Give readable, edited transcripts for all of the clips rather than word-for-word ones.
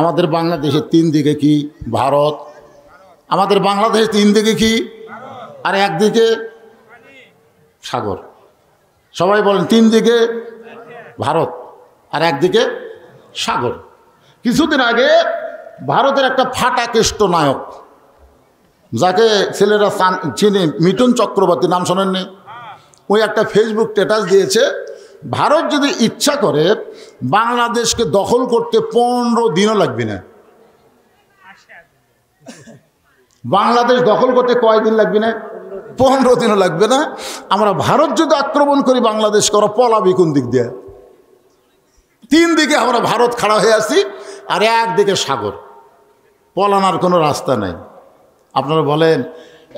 আমাদের বাংলাদেশের তিন দিকে কি? ভারত। আমাদের বাংলাদেশের তিন দিকে কি? আর একদিকে সাগর। সবাই বলেন তিন দিকে ভারত আর একদিকে সাগর। কিছুদিন আগে ভারতের একটা ফাটা কেষ্ট নায়ক, যাকে ছেলেরা চিনে, মিঠুন চক্রবর্তী, নাম শোনেননি? ওই একটা ফেসবুক স্ট্যাটাস দিয়েছে, ভারত যদি ইচ্ছা করে বাংলাদেশকে দখল করতে 15 দিনও লাগবে না। বাংলাদেশ দখল করতে কয়দিন লাগবে না? 15 দিনও লাগবে না। আমরা ভারত যদি আক্রমণ করি বাংলাদেশ করা, পলাবি কোন দিক দিয়ে? তিন দিকে আমরা ভারত খাড়া হয়ে আছি আর একদিকে সাগর, পলানোর কোনো রাস্তা নেই। আপনারা বলেন,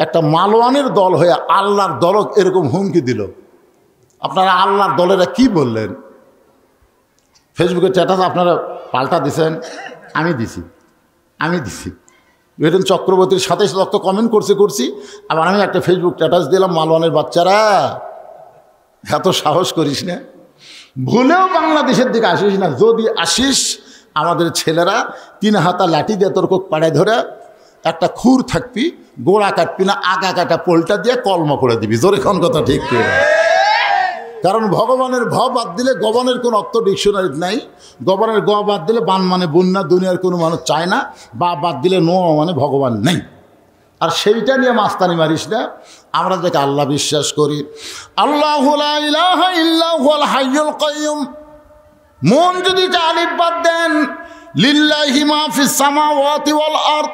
একটা মালওয়ানের দল হয়ে আল্লাহর দলক এরকম হুমকি দিল, আপনারা আল্লাহর দলেরা কি বললেন? ফেসবুকে স্ট্যাটাস আপনারা পাল্টা দিছেন, আমি দিছি। মিঠুন চক্রবর্তীর সাথে সাথে কমেন্ট করছি, আবার আমি একটা ফেসবুক স্ট্যাটাস দিলাম, মালওয়ানের বাচ্চারা এত সাহস করিস না, ভুলেও বাংলাদেশের দিকে আসিস না। যদি আসিস, আমাদের ছেলেরা 3 হাতা লাঠি দিয়ে তোর কোক পাড়ায় ধরে একটা খুর থাকবি, গোড়া কাটবি না, আগা কাটা পোলটা দিয়ে কলমা করে দিবি। জোরে কোন কথা ঠিক কি? কারণ ভগবানের ভ বাদ দিলে গবানের কোনো অর্থ ডিকশনারি নাই। গবানের গ বাদ দিলে বান মানে বন্যা, দুনিয়ার কোনো মানুষ চায় না। বা বাদ দিলে নো মানে ভগবান নেই। আর সেইটা নিয়ে মাস্তানি মারিস না। আমরা যাকে আল্লাহ বিশ্বাস করি, আল্লাহু লা ইলাহা ইল্লা হুয়াল হাইয়ুল কাইয়ুম, মন যদি আলিফ বাদ দেন, লিল্লাহি মা ফিস সামাওয়াতি ওয়াল আরদ,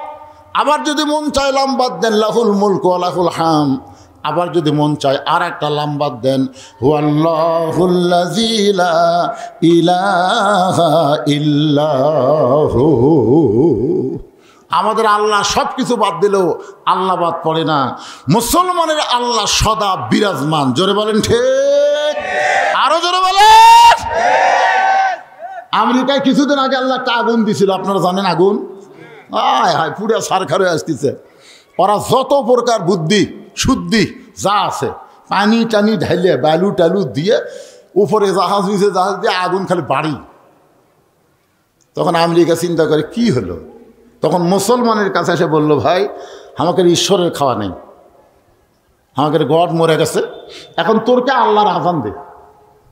আবার যদি মন চায় লাম বাদ দেন, লাহুল মুলকু ওয়া লাহুল হাম, আবার যদি মন চায় আর একটা লাম বাদ দেন, হুয়াল্লাহুল্লাযী লা ইলাহা ইল্লাহু। আমাদের আল্লাহ সব কিছু বাদ দিলেও আল্লাহ বাদ পড়ে না। মুসলমানের আল্লাহ সদা বিরাজমান। জোরে বলেন ঠিক, আরো জোরে বলেন। আমেরিকায় কিছুদিন আগে আল্লাহ একটা আগুন দিছিল, আপনারা জানেন আগুন? হায় হায়, পুরা সারখার হয়ে আসতেছে। ওরা যত প্রকার বুদ্ধি শুদ্ধি যা আছে, পানি টানি ঢাইলে, বালু টালু দিয়ে উপরে জাহাজ নিচে জাহাজ দিয়ে আগুন খালি বাড়ি। তখন আমেরিকা চিন্তা করে কি হলো, তখন মুসলমানের কাছে এসে বললো, ভাই আমাকে ঈশ্বরের খাওয়া নেই, আমাকে গড মরে গেছে, এখন তোরকে আল্লাহর আজান দে।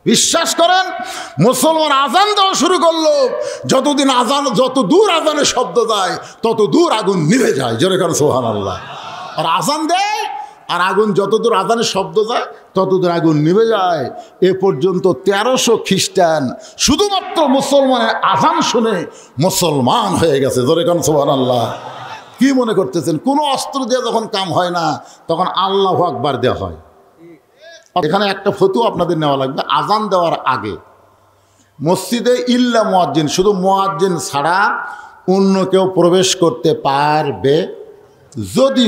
বিশ্বাস করেন, মুসলমান আজান দেওয়া শুরু করলো। যতদিন আজান, যত দূর আজানের শব্দ যায় তত দূর আগুন নিভে যায়। জোরে করেন সুবহানাল্লাহ। আর আজান দেয় আর আগুন যত দূর আজানের শব্দ যায় তত দূর আগুন নিভে যায়। এ পর্যন্ত 1300 খ্রিস্টান শুধুমাত্র মুসলমানের আজান শুনে মুসলমান হয়ে গেছে। জোরে করেন সুবহানাল্লাহ। কি মনে করতেছেন, কোনো অস্ত্র দিয়ে যখন কাম হয় না তখন আল্লাহু আকবার দেওয়া হয়। এখানে একটা ফতোয়া আপনাদের নেওয়া লাগবে, আজান দেওয়ার আগে মসজিদে ইল্লা মুয়াজ্জিন, শুধু মুয়াজ্জিন ছাড়া অন্য কেউ প্রবেশ করতে পারবে। যদি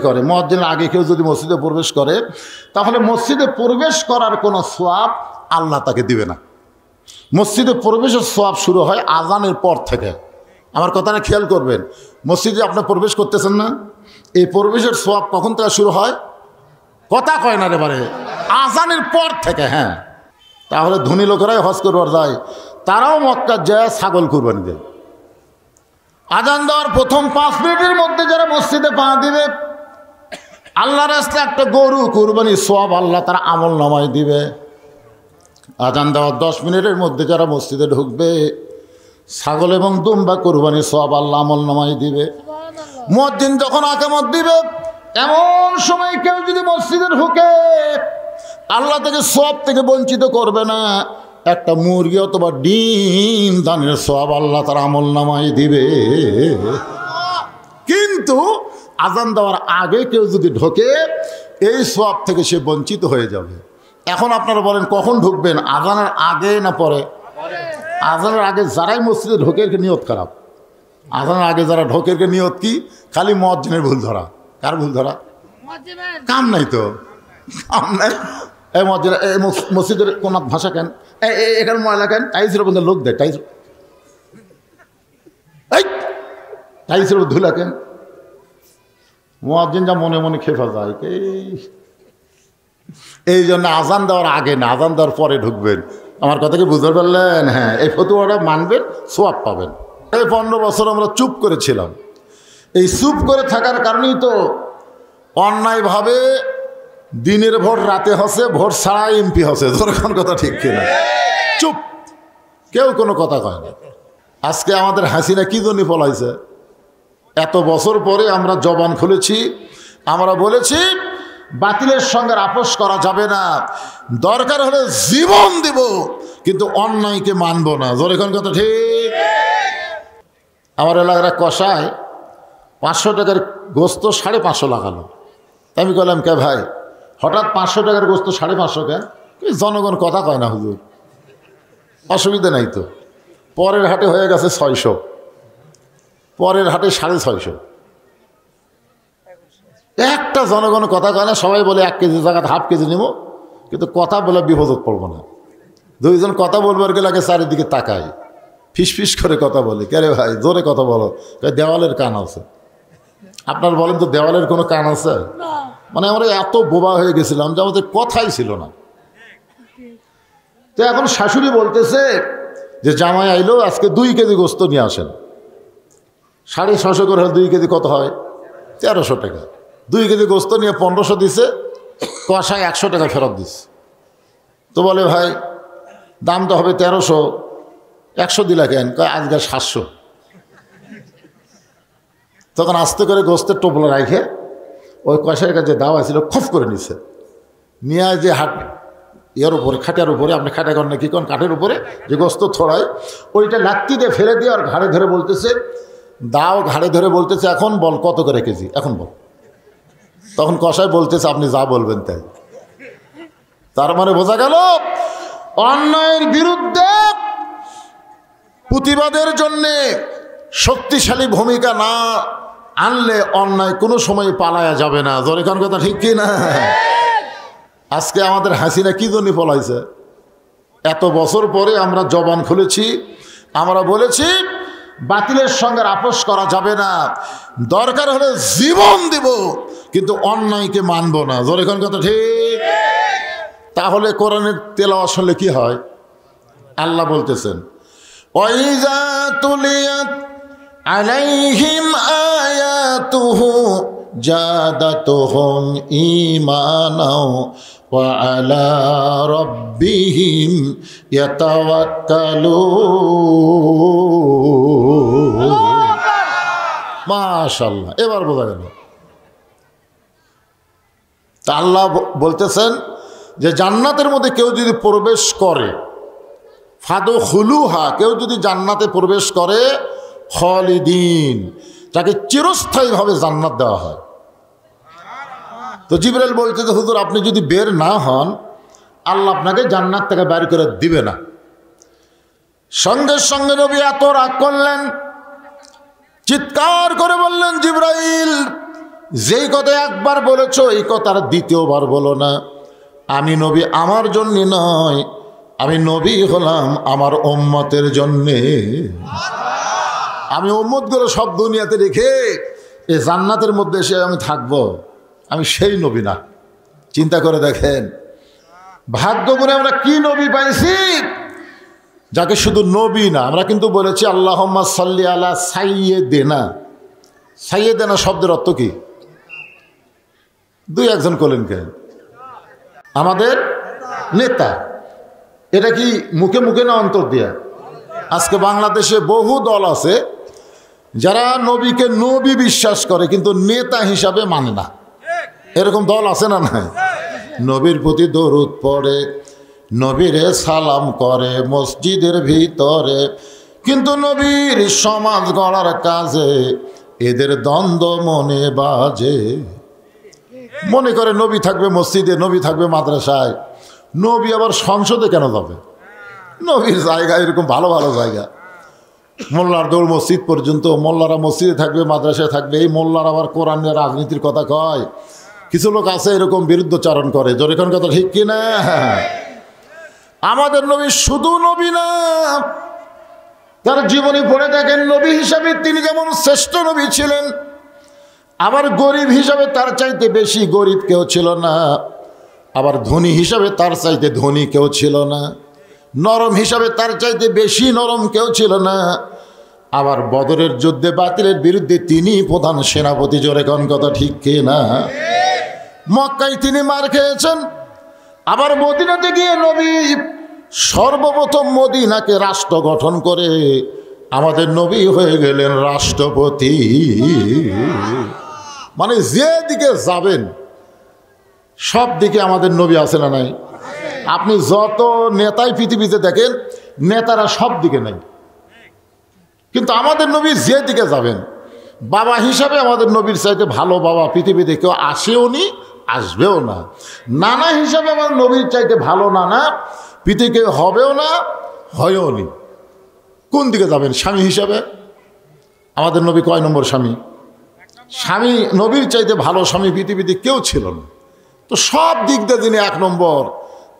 করে মুয়াজ্জিনের আগে কেউ যদি মসজিদে প্রবেশ করে, তাহলে মসজিদে প্রবেশ করার কোনো সওয়াব আল্লাহ তাকে দিবে না। মসজিদে প্রবেশের সওয়াব শুরু হয় আজানের পর থেকে। আমার কথাটা খেয়াল করবেন, মসজিদে আপনি প্রবেশ করতেছেন না, এই প্রবেশের সওয়াব কখন থেকে শুরু হয়? কথা কয় না রে বারে, আজানের পর থেকে। হ্যাঁ, তাহলে ধনী লোকেরাই হজ করবার যায়, তারাও মক্কা যায় ছাগল কুরবানি দেয়। আজান দেওয়ার প্রথম 5 মিনিটের মধ্যে যারা মসজিদে পা দিবে, আল্লাহর রাস্তায় একটা গরু কুরবানি সওয়াব আল্লাহ তারা আমল নামায় দিবে। আজান দেওয়ার 10 মিনিটের মধ্যে যারা মসজিদে ঢুকবে, ছাগল এবং দুম্বা কুরবানি সওয়াব আল্লাহ আমল নামায় দিবে। মুয়াজ্জিন যখন আকামত দিবে, এমন সময় কেউ যদি মসজিদে ঢুকে, আল্লাহ থেকে সওয়াব থেকে বঞ্চিত করবে না। একটা মুরগি অথবা ডিম দানের সওয়াব আল্লাহ তার আমল নামায় দিবে। কিন্তু আজান দেওয়ার আগে কেউ যদি ঢোকে, এই সওয়াব থেকে সে বঞ্চিত হয়ে যাবে। এখন আপনারা বলেন কখন ঢুকবেন, আজানের আগে না পরে? আজানের আগে যারাই মসজিদে ঢোকে এর নিয়ত খারাপ। আজানের আগে যারা ঢোকে এর নিয়ত কি? খালি মুয়াজ্জিনের ভুল ধরা। কার ভুল ধরা? কাম নাই তো, কাম নাই। এই মুয়াজ্জিন, এই মসজিদের কোন ভাষা কেন, এখানে ময়লা কেন, টাইলসের মধ্যে লোক দেয়, টাইলসের মধ্যে ধুলা কেন? মুয়াজ্জিন যা মনে মনে খেপা যায়। এই জন্য আজান দেওয়ার আগে না, আজান দেওয়ার পরে ঢুকবেন। আমার কথা কি বুঝতে পারলেন? হ্যাঁ, এই ফতুয়াটা মানবেন, সোয়াব পাবেন। এই 15 বছর আমরা চুপ করেছিলাম। এই চুপ করে থাকার কারণেই তো অন্যায়ভাবে দিনের ভোট রাতে হসে, ভোট ছাড়া এমপি হসে। যখন কথা ঠিক কিনা? চুপ, কেউ কোনো কথা কয় না। আজকে আমাদের হাসিনা কি জন্য পলাইছে? এত বছর পরে আমরা জবান খুলেছি, আমরা বলেছি বাতিলের সঙ্গে আপোষ করা যাবে না, দরকার হলে জীবন দিব, কিন্তু অন্যায়কে মানব না। যখন কথা ঠিক। আমার এলাকার কষায় 500 টাকার গোস্ত 550 লাগালো। আমি বললাম, কে ভাই হঠাৎ 500 টাকার গোস্ত 550 কেন? জনগণ কথা কয় না হুজুর, অসুবিধা নাই তো। পরের হাটে হয়ে গেছে 600, পরের হাটে 650। একটা জনগণ কথা কয় না, সবাই বলে 1 কেজি জায়গায় হাফ কেজি নেব, কিন্তু কথা বলে বিপদত পড়বো না। দুইজন কথা বলবার গেলে আগে চারিদিকে তাকাই, ফিস ফিস করে কথা বলে। কে রে ভাই জোরে কথা বলো? দেওয়ালের কান আছে। আপনার বলেন তো দেওয়ালের কোনো কান আছে? মানে আমরা এত বোবা হয়ে গেছিলাম যে আমাদের কথাই ছিল না। তো এখন শাশুড়ি বলতেছে যে জামাই আইলো, আজকে 2 কেজি গোস্ত নিয়ে আসেন। 650 করে 2 কেজি কত হয়? 1300 টাকা। 2 কেজি গোস্ত নিয়ে 1500 দিছে, কষায় 100 টাকা ফেরত দিচ্ছে। তো বলে ভাই দাম তো হবে 1300, 100 দিলা কেন? কয় আজকে 700। তখন আস্তে করে গোস্তের টোপলা রাখে ওই কষাইয়ের কাছে দাওয়া ছিল খফ করে নিছে, নিয়ে যে হাট এর উপরে খাটের উপরে, আপনি খাটে করেন না কি করেন, কাঠের উপরে যে গোস্ত ছড়ায় ওইটা লাত্তি দিয়ে ফেলে দিয়ে আর ঘাড়ে ধরে বলতেছে, দাও ঘাড়ে ধরে বলতেছে, এখন বল কত করে কেজি, এখন বল। তখন কষাই বলতেছে আপনি যা বলবেন তাই। তার মানে বোঝা গেল অন্যায়ের বিরুদ্ধে প্রতিবাদের জন্যে শক্তিশালী ভূমিকা না আনলে অন্যায় কোনো সময় পালায়া যাবে না। জোরেখান কথা ঠিক কি না? আজকে আমাদের হাসিনা কি জন্য পলাইছে? এত বছর পরে আমরা জবান খুলেছি, আমরা বলেছি বাতিলের সঙ্গে আপোষ করা যাবে না, দরকার হলে জীবন দিব, কিন্তু অন্যায়কে মানব না। জোরেখান কথা ঠিক। তাহলে কোরআনের তেলাওয়াত শুনলে কি হয়? আল্লাহ বলতেছেন ওয়াইজা তুলিয়াত আলাইহিম আয়াতুহু জাদাতুহুম ঈমানাও ওয়া আলা রাব্বিহিম ইয়াতাওয়াক্কালুন। মাশাআল্লাহ, এবার বোঝা গেল। তা আল্লাহ বলতেছেন যে জান্নাতের মধ্যে কেউ যদি প্রবেশ করে, ফাদখুলুহা, কেউ যদি জান্নাতে প্রবেশ করে, খালিদিন, তাকে চিরস্থায়ীভাবে জান্নাত দেওয়া হয়। তো জিবরাইল বলতে যে হুজুর আপনি যদি বের না হন, আল্লাহ আপনাকে জান্নাত থেকে বের করে দিবে না। সঙ্গে সঙ্গে নবী এত রাগ করলেন, চিৎকার করে বললেন, জিবরাইল যেই কথা একবার বলেছো এই কথার দ্বিতীয়বার বলো না। আমি নবী আমার জন্য নয়, আমি নবী হলাম আমার উম্মতের জন্যে। আমি উম্মতগুলো সব দুনিয়াতে রেখে এই জান্নাতের মধ্যে এসে আমি থাকবো, আমি সেই নবী না। চিন্তা করে দেখেন ভাগ্য করে আমরা কি নবী পাইছি, যাকে শুধু নবী না, আমরা কিন্তু বলেছি আল্লাহুম্মা সাল্লি আলা সাইয়্যিদিনা। সাইয়্যিদিনা শব্দের অর্থ কি? 2-1 করলেন কেন? আমাদের নেতা। এটা কি মুখে মুখে না অন্তর দিয়া? আজকে বাংলাদেশে বহু দল আছে যারা নবীকে নবী বিশ্বাস করে কিন্তু নেতা হিসাবে মানে না। এরকম দল আছে না? নাই? নবীর প্রতি দরুদ পড়ে, নবীরে সালাম করে মসজিদের ভিতরে, কিন্তু নবীর সমাজ গড়ার কাজে এদের দ্বন্দ্ব মনে বাজে। মনে করে নবী থাকবে মসজিদে, নবী থাকবে মাদ্রাসায়, নবী আবার সংসদে কেন যাবে? নবীর জায়গা এরকম ভালো ভালো জায়গা, মোল্লার দৌড় মসজিদ পর্যন্ত। মোল্লারা মসজিদে থাকবে, মাদ্রাসায় থাকবে। এই মোল্লার আবার কোরআনের রাজনীতির কথা কয়। কিছু লোক আছে এরকম বিরুদ্ধচারণ করে। যেরকম কথা ঠিক কিনা? আমাদের নবী শুধু নবী না, তার জীবনী পড়ে দেখেন নবী হিসাবে তিনি যেমন শ্রেষ্ঠ নবী ছিলেন, আবার গরিব হিসাবে তার চাইতে বেশি গরিব কেউ ছিল না, আবার ধনী হিসাবে তার চাইতে ধনী কেউ ছিল না। নরম হিসাবে তার চাইতে বেশি নরম কেউ ছিল না। আবার বদরের যুদ্ধে বাতিলের বিরুদ্ধে তিনি প্রধান সেনাপতি, জোরে কোন কথা ঠিক কি না? মক্কায় তিনি মার খেয়েছেন। আবার মদিনাতে গিয়ে নবী সর্বপ্রথম মদিনাকে রাষ্ট্র গঠন করে আমাদের নবী হয়ে গেলেন রাষ্ট্রপতি। মানে যেদিকে যাবেন সব দিকে আমাদের নবী আছে না নাই? আপনি যত নেতাই পৃথিবীতে দেখেন, নেতারা সব দিকে নাই, কিন্তু আমাদের নবী যেদিকে যাবেন, বাবা হিসাবে আমাদের নবীর চাইতে ভালো বাবা পৃথিবীতে কেউ আসেও নি, আসবেও না। নানা হিসাবে আমার নবীর চাইতে ভালো নানা পৃথিবীতে হবেও না, হয়ও নি। কোন দিকে যাবেন? স্বামী হিসাবে আমাদের নবী কয় নম্বর স্বামী? স্বামী, নবীর চাইতে ভালো স্বামী পৃথিবীতে কেউ ছিল না। তো সব দিক দিয়ে যিনি এক নম্বর,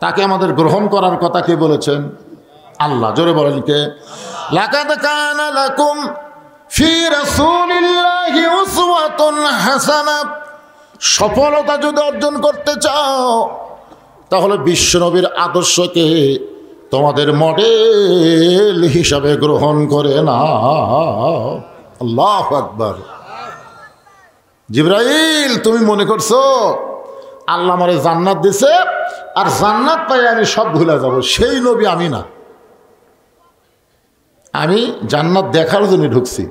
তাকে আমাদের গ্রহণ করার কথা কে বলেছেন? আল্লাহ। জোরে বলেন কে? লাকাদ কানা লাকুম ফি রাসূলিল্লাহি উসওয়াতুন হাসানাহ। সফলতা যদি অর্জন করতে চাও তাহলে বিশ্বনবীর আদর্শকে তোমাদের মডেল হিসাবে গ্রহণ করে নাও। আল্লাহু আকবার। জিবরাইল, তুমি মনে করছো আল্লাহ আমারে জান্নাত দিছে আর জান্নাত পাই আমি সব ভুলে যাব? সেই নবী আমি না। আমি জান্নাত দেখার জন্য ঢুকছি।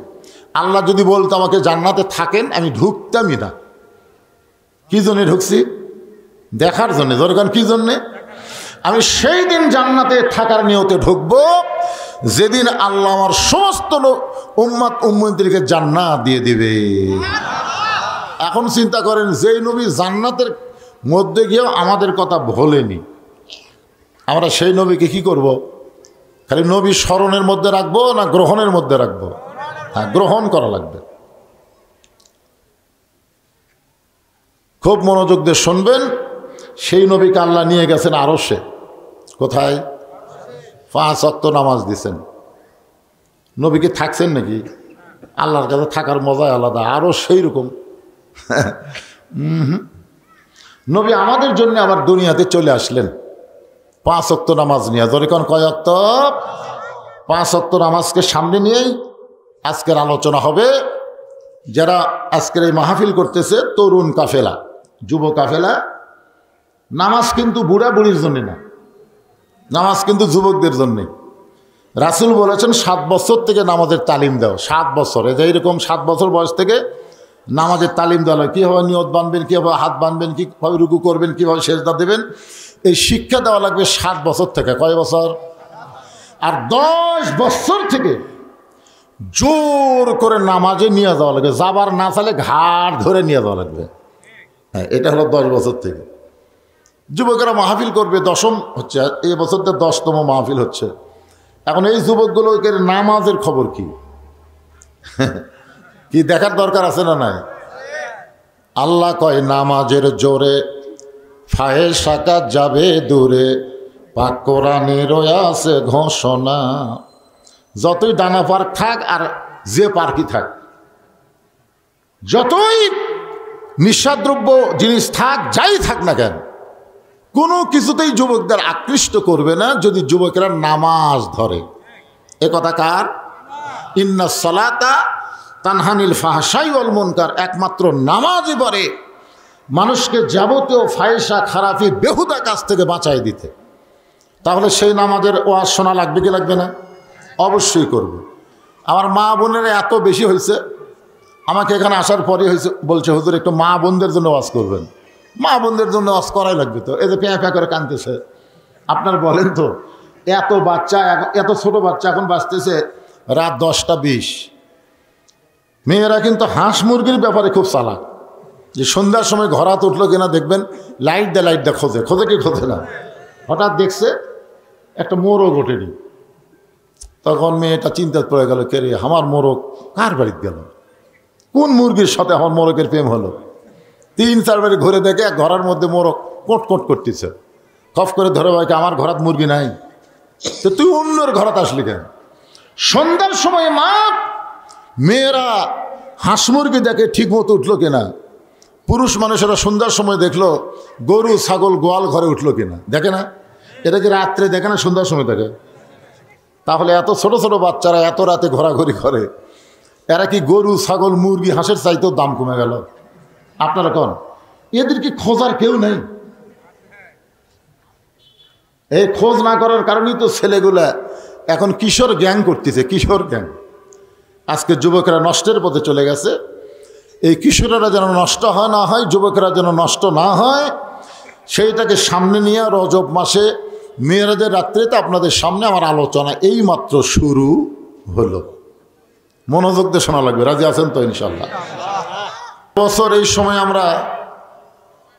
আল্লাহ যদি বলতো আমাকে জান্নাতে থাকেন, আমি ঢুকতামই না। কি জন্যে ঢুকছি? দেখার জন্যে। দরকার কি জন্যে? আমি সেই দিন জান্নাতে থাকার নিয়তে ঢুকবো যেদিন আল্লাহ আমার সমস্ত উম্মত উম্মতিকে জান্নাত দিয়ে দিবে। এখন চিন্তা করেন, যেই নবী জান্নাতের মধ্যে গিয়েও আমাদের কথা ভোলেনি, আমরা সেই নবীকে কি করব? খালি নবী স্মরণের মধ্যে রাখবো না গ্রহণের মধ্যে রাখবো? হ্যাঁ, গ্রহণ করা লাগবে। খুব মনোযোগ দিয়ে শুনবেন। সেই নবীকে আল্লাহ নিয়ে গেছেন আরশে। কোথায়? 5 ওয়াক্ত নামাজ দিছেন। নবীকে থাকছেন নাকি? আল্লাহর কাছে থাকার মজাই আলাদা। আরও সেই রকম নবী আমাদের জন্য আবার দুনিয়াতে চলে আসলেন 5 ওয়াক্ত নামাজ নিয়ে। যখন কয় ওয়াক্ত? 5 ওয়াক্ত নামাজকে সামনে নিয়েই আজকের আলোচনা হবে। যারা আজকের এই মাহফিল করতেছে, তরুণ কাফেলা, যুব কাফেলা, নামাজ কিন্তু বুড়া বুড়ির জন্যে না, নামাজ কিন্তু যুবকদের জন্যে। রাসূল বলেছেন 7 বছর থেকে নামাজের তালিম দাও। 7 বছর, এইরকম 7 বছর বয়স থেকে নামাজের তালিম দেওয়া হয়। কীভাবে নিয়ত বাঁধবেন, কীভাবে হাত বাঁধবেন, কীভাবে রুকু করবেন, কীভাবে সেজদা দেবেন, এই শিক্ষা দেওয়া লাগবে 7 বছর থেকে। কয় বছর? আর 10 বছর থেকে জোর করে নামাজে নিয়ে যাওয়া লাগবে। যাবার না চালে ঘাড় ধরে নিয়ে যাওয়া লাগবে। হ্যাঁ, এটা হলো 10 বছর থেকে। যুবকেরা মাহফিল করবে, 10ম হচ্ছে এই বছরটা 10তম মাহফিল হচ্ছে। এখন এই যুবকগুলোকে নামাজের খবর কি কি দেখার দরকার আছে না নাই? আল্লাহ কয় নামাজের জোরে ফাহেশা কাজ যাবে দূরে, পাক কোরআনের আছে ঘোষণা। যতই ডানা পার্ক থাক আর যে পার্কই থাক, যতই নিঃসাদ্রব্য জিনিস থাক, যাই থাক না কেন, কোনো কিছুতেই যুবকদের আকৃষ্ট করবে না যদি যুবকেরা নামাজ ধরে। এ কথা কার? ইন্নাস সালাতা তানহানিল ফাহশাই ওয়াল মুনকার। একমাত্র নামাজই পারে মানুষকে যাবতীয় ফাহেশা, খারাপি, বেহুদা কাজ থেকে বাঁচাই দিতে। তাহলে সেই নামাজের ওয়াজ শোনা লাগবে কি লাগবে না? অবশ্যই করবে। আমার মা বোনেরা এত বেশি হয়েছে, আমাকে এখানে আসার পরে হয়েছে, বলছে হুজুর একটু মা বোনদের জন্য ওয়াজ করবেন। মা বোনদের জন্য ওয়াজ করাই লাগবে তো। এই যে প্যাঁ প্যাঁ করে কাঁদতেছে, আপনার বলেন তো, এত বাচ্চা, এত ছোট বাচ্চা এখন বাঁচতেছে রাত 10টা 20। মেয়েরা কিন্তু হাঁস মুরগির ব্যাপারে খুব চালাক। যে সন্ধ্যার সময় ঘরাত উঠলো কিনা দেখবেন, লাইট দেয় খোঁজে কি খোঁজে না। হঠাৎ দেখছে একটা মোরগ ওঠেনি, তখন মেয়েটা চিন্তায় পড়ে গেল, কে রে, আমার মোরগ কার বাড়িতে গেল? কোন মুরগির সাথে আমার মোরগের প্রেম হলো? 3-4 বাড়ি ঘুরে দেখে ঘরের মধ্যে মোরগ কোট করতেছে। খফ করে ধরে ভাইকে, আমার ঘরাত মুরগি নাই, তো তুই অন্যের ঘরাত আসলি কেন? সন্ধ্যার সময় মা মেয়েরা হাঁস মুরগি দেখে ঠিক মতো উঠলো কিনা, পুরুষ মানুষেরা সন্ধ্যার সময় দেখলো গরু ছাগল গোয়াল ঘরে উঠলো কিনা, দেখে না? এটা কি রাত্রে দেখে না সন্ধ্যার সময় দেখে? তাহলে এত ছোট ছোট বাচ্চারা এত রাতে ঘোরাঘুরি করে, এরা কি গরু ছাগল মুরগি হাঁসের চাইতেও দাম কমে গেল? আপনারা কোন এদের কি খোঁজার কেউ নেই? এই খোঁজ না করার কারণেই তো ছেলেগুলা এখন কিশোর গ্যাং করতেছে, কিশোর গ্যাং। আজকে যুবকেরা নষ্টের পথে চলে গেছে। এই কিশোরেরা যেন নষ্ট হয় না হয়, যুবকেরা যেন নষ্ট না হয়, সেইটাকে সামনে নিয়ে রজব মাসে মেয়েরাদের রাত্রিতে আপনাদের সামনে আমার আলোচনা এই মাত্র শুরু হলো। মনোযোগ দিয়ে শোনা লাগবে, রাজি আছেন তো ইনশাল্লাহ? বছর এই সময় আমরা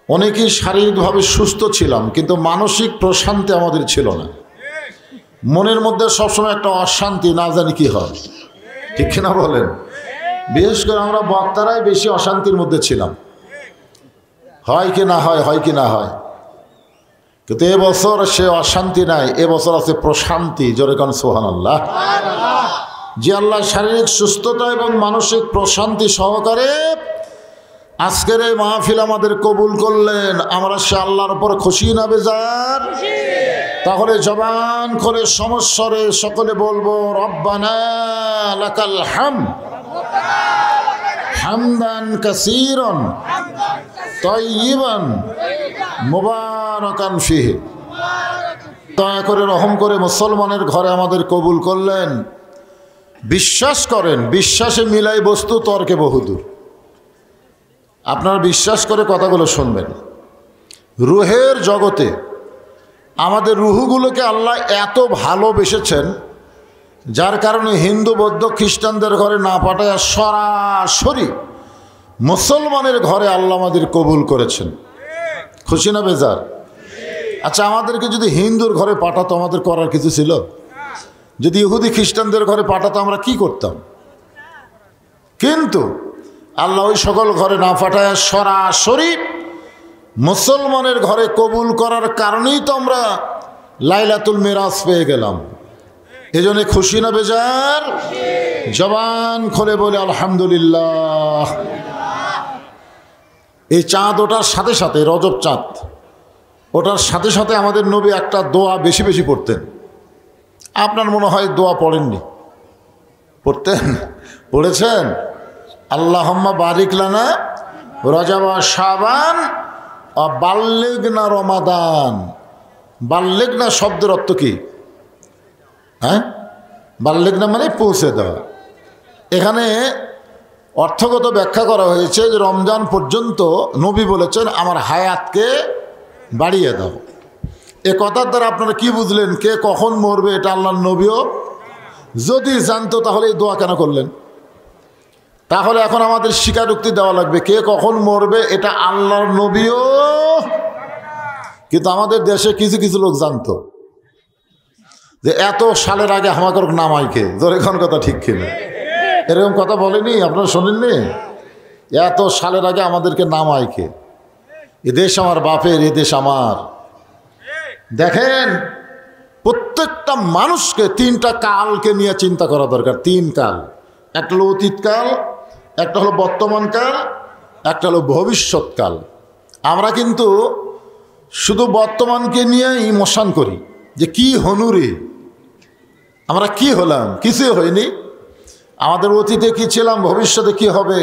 অনেকেই শারীরিকভাবে সুস্থ ছিলাম, কিন্তু মানসিক প্রশান্তি আমাদের ছিল না। মনের মধ্যে সবসময় একটা অশান্তি, না জানি কি হয়, ঠিক কিনা বলেন? বিশেষ করে আমরা বক্তারাই বেশি অশান্তির মধ্যে ছিলাম। হয় কি না হয়, হয় কি না হয়। কিন্তু এবছর সে অশান্তি নাই, এবছর আছে প্রশান্তি। জোরে কান সুবহানাল্লাহ। যে আল্লাহ শারীরিক সুস্থতা এবং মানসিক প্রশান্তি সহকারে আজকের এই মাহফিল আমাদের কবুল করলেন, আমরা সে আল্লাহর উপর খুশি না বেজার? তাহলে জবান করে সমস্বরে সকলে বলবো, রব্বানা লাকাল হামদ হামদান কাসীরান তাইয়িবান মুবারাকান ফিহি। দয়া করে রহম করে মুসলমানের ঘরে আমাদের কবুল করলেন। বিশ্বাস করেন, বিশ্বাসে মিলাই বস্তু তর্কে বহুদূর। আপনারা বিশ্বাস করে কথাগুলো শুনবেন। রুহের জগতে আমাদের রুহগুলোকে আল্লাহ এত ভালোবেসেছেন, যার কারণে হিন্দু বৌদ্ধ খ্রিস্টানদের ঘরে না পাঠায় সরাসরি মুসলমানের ঘরে আল্লাহ আমাদের কবুল করেছেন। খুশি না বেজার? আচ্ছা, আমাদেরকে যদি হিন্দুর ঘরে পাঠাতো আমাদের করার কিছু ছিল? যদি ইহুদি খ্রিস্টানদের ঘরে পাঠাতো আমরা কি করতাম? কিন্তু আল্লাহ ওই সকল ঘরে না পাঠায় সরাসরি মুসলমানের ঘরে কবুল করার কারণেই তো আমরা লাইলাতুল মিরাজ পেয়ে গেলাম। এজন্য খুশি না বেজার? জবান খুলে বলে আলহামদুলিল্লাহ। এই চাঁদ ওঠার সাথে সাথে, রজব চাঁদ ওটার সাথে সাথে আমাদের নবী একটা দোয়া বেশি বেশি পড়তেন। আপনার মনে হয় দোয়া পড়েননি? পড়তেন? পড়েছেন? আল্লাহুম্মা বারিক লানা রজব শাবান বাল্লিগনা রমাদান। বাল্লিগনা শব্দের অর্থ কি? হ্যাঁ, বাল্লিগনা মানে পৌঁছে দেওয়া। এখানে অর্থগত ব্যাখ্যা করা হয়েছে যে রমজান পর্যন্ত নবী বলেছেন আমার হায়াতকে বাড়িয়ে দাও। এ কথার দ্বারা আপনারা কি বুঝলেন? কে কখন মরবে এটা আল্লাহর নবীও যদি জানতো তাহলে এই দোয়া কেন করলেন? তাহলে এখন আমাদের স্বীকারোক্তি দেওয়া লাগবে কে কখন মরবে এটা আল্লাহর নবীও, কিন্তু আমাদের দেশে কিছু কিছু লোক জানতো যে এত সালের আগে হামাকর নামাইকে। ধরে কোন কথা ঠিক কিনা? এরকম কথা বলেনি? আপনারা শোনেননি? এত সালের আগে আমাদেরকে নামাইকে। এ দেশ আমার বাপের, এ দেশ আমার। দেখেন, প্রত্যেকটা মানুষকে তিনটা কালকে নিয়ে চিন্তা করা দরকার। তিন কাল, একটা হলো অতীতকাল, একটা হলো বর্তমানকাল, একটা হলো ভবিষ্যৎকাল। আমরা কিন্তু শুধু বর্তমানকে নিয়েই ইমোশন করি যে কি হনুরে, আমরা কি হলাম? কিছুই হয়নি। আমাদের অতীতে কি ছিলাম, ভবিষ্যতে কি হবে।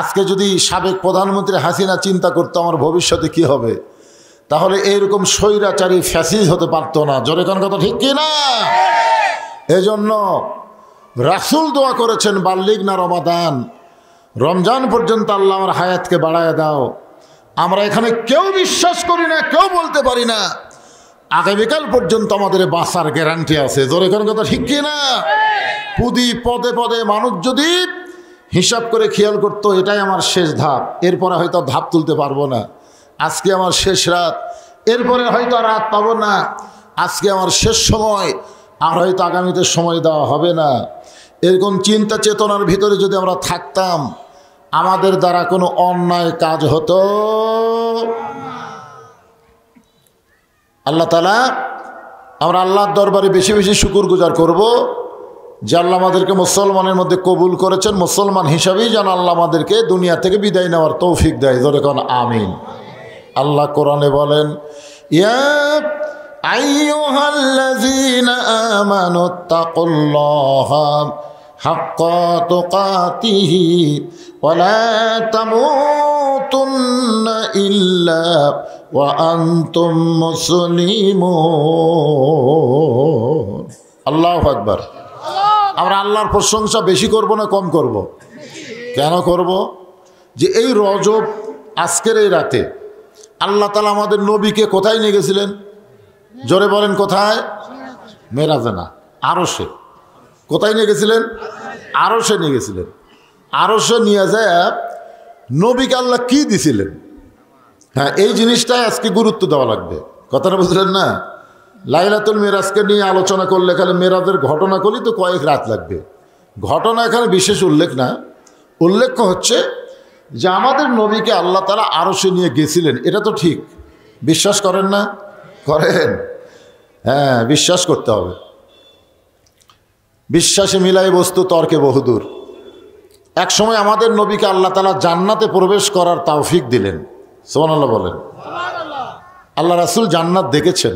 আজকে যদি সাবেক প্রধানমন্ত্রী হাসিনা চিন্তা করতো আমার ভবিষ্যতে কি হবে, তাহলে এইরকম স্বৈরাচারী ফ্যাসিস্ট হতে পারতো না। জোরে কোন কথা ঠিক কি না? এজন্য রাসূল দোয়া করেছেন বাল্লিগনা রমাদান, রমজান পর্যন্ত আল্লাহ আমার হায়াতকে বাড়ায় দাও। আমরা এখানে কেউ বিশ্বাস করি না, কেউ বলতে পারি না আগামীকাল পর্যন্ত আমাদের বাঁচার গ্যারান্টি আছে। জোরে কোন কথা ঠিক কি না? পুদি পদে পদে মানুষ যদি হিসাব করে খেয়াল করতো এটাই আমার শেষ ধাপ, এরপরে হয়তো ধাপ তুলতে পারবো না, আজকে আমার শেষ রাত, এরপরে হয়তো রাত পাবো না, আজকে আমার শেষ সময়, আর হয়তো আগামীতে সময় দেওয়া হবে না, এরকম চিন্তা চেতনার ভিতরে যদি আমরা থাকতাম আমাদের দ্বারা কোনো অন্যায় কাজ হতো। আল্লাহ তাআলা, আমরা আল্লাহর দরবারে বেশি বেশি শুকর গুজার করব যে আল্লাহ আমাদেরকে মুসলমানের মধ্যে কবুল করেছেন। মুসলমান হিসাবেই যেন আল্লাহ আমাদেরকে দুনিয়া থেকে বিদায় নেওয়ার তৌফিক দেয়। ধরে কোন আমিন। আল্লাহ কোরআনে বলেন, ইয়া আইয়ুহাল্লাযীনা আমানুত্তাকুল্লাহা হাক্কা তুকাতিহি ওয়া লা তামুতুন্না ইল্লা ওয়া আনতুম মুসলিমুন। আল্লাহু আকবার। আমরা আল্লাহর প্রশংসা বেশি করব না কম করব? কেন করব? যে এই রজব আজকের এই রাতে আল্লাহ তাআলা আমাদের নবীকে কোথায় নিয়ে গেছিলেন? জোরে বলেন কোথায়? মেরাজে না, আরশে। কোথায় নিয়ে গেছিলেন? আরশে নিয়ে গেছিলেন। আরশে নিয়ে যায় নবীকে আল্লাহ কি দিছিলেন? হ্যাঁ, এই জিনিসটাই আজকে গুরুত্ব দেওয়া লাগবে। কথাটা বুঝলেন না? লাইলাতুল মেরাজকে নিয়ে আলোচনা করলে খালি মেরাজের ঘটনা করলেই তো কয়েক রাত লাগবে। ঘটনা এখানে বিশেষ উল্লেখ না, উল্লেখ্য হচ্ছে যে আমাদের নবীকে আল্লাহ তাআলা আরশে নিয়ে গেছিলেন। এটা তো ঠিক, বিশ্বাস করেন না? করেন? হ্যাঁ, বিশ্বাস করতে হবে। বিশ্বাসে মিলাই বস্তু তর্কে বহুদূর। এক সময় আমাদের নবীকে আল্লাহ তাআলা জান্নাতে প্রবেশ করার তৌফিক দিলেন। সুবহানাল্লাহ বলেন। আল্লাহ রাসূল জান্নাত দেখেছেন।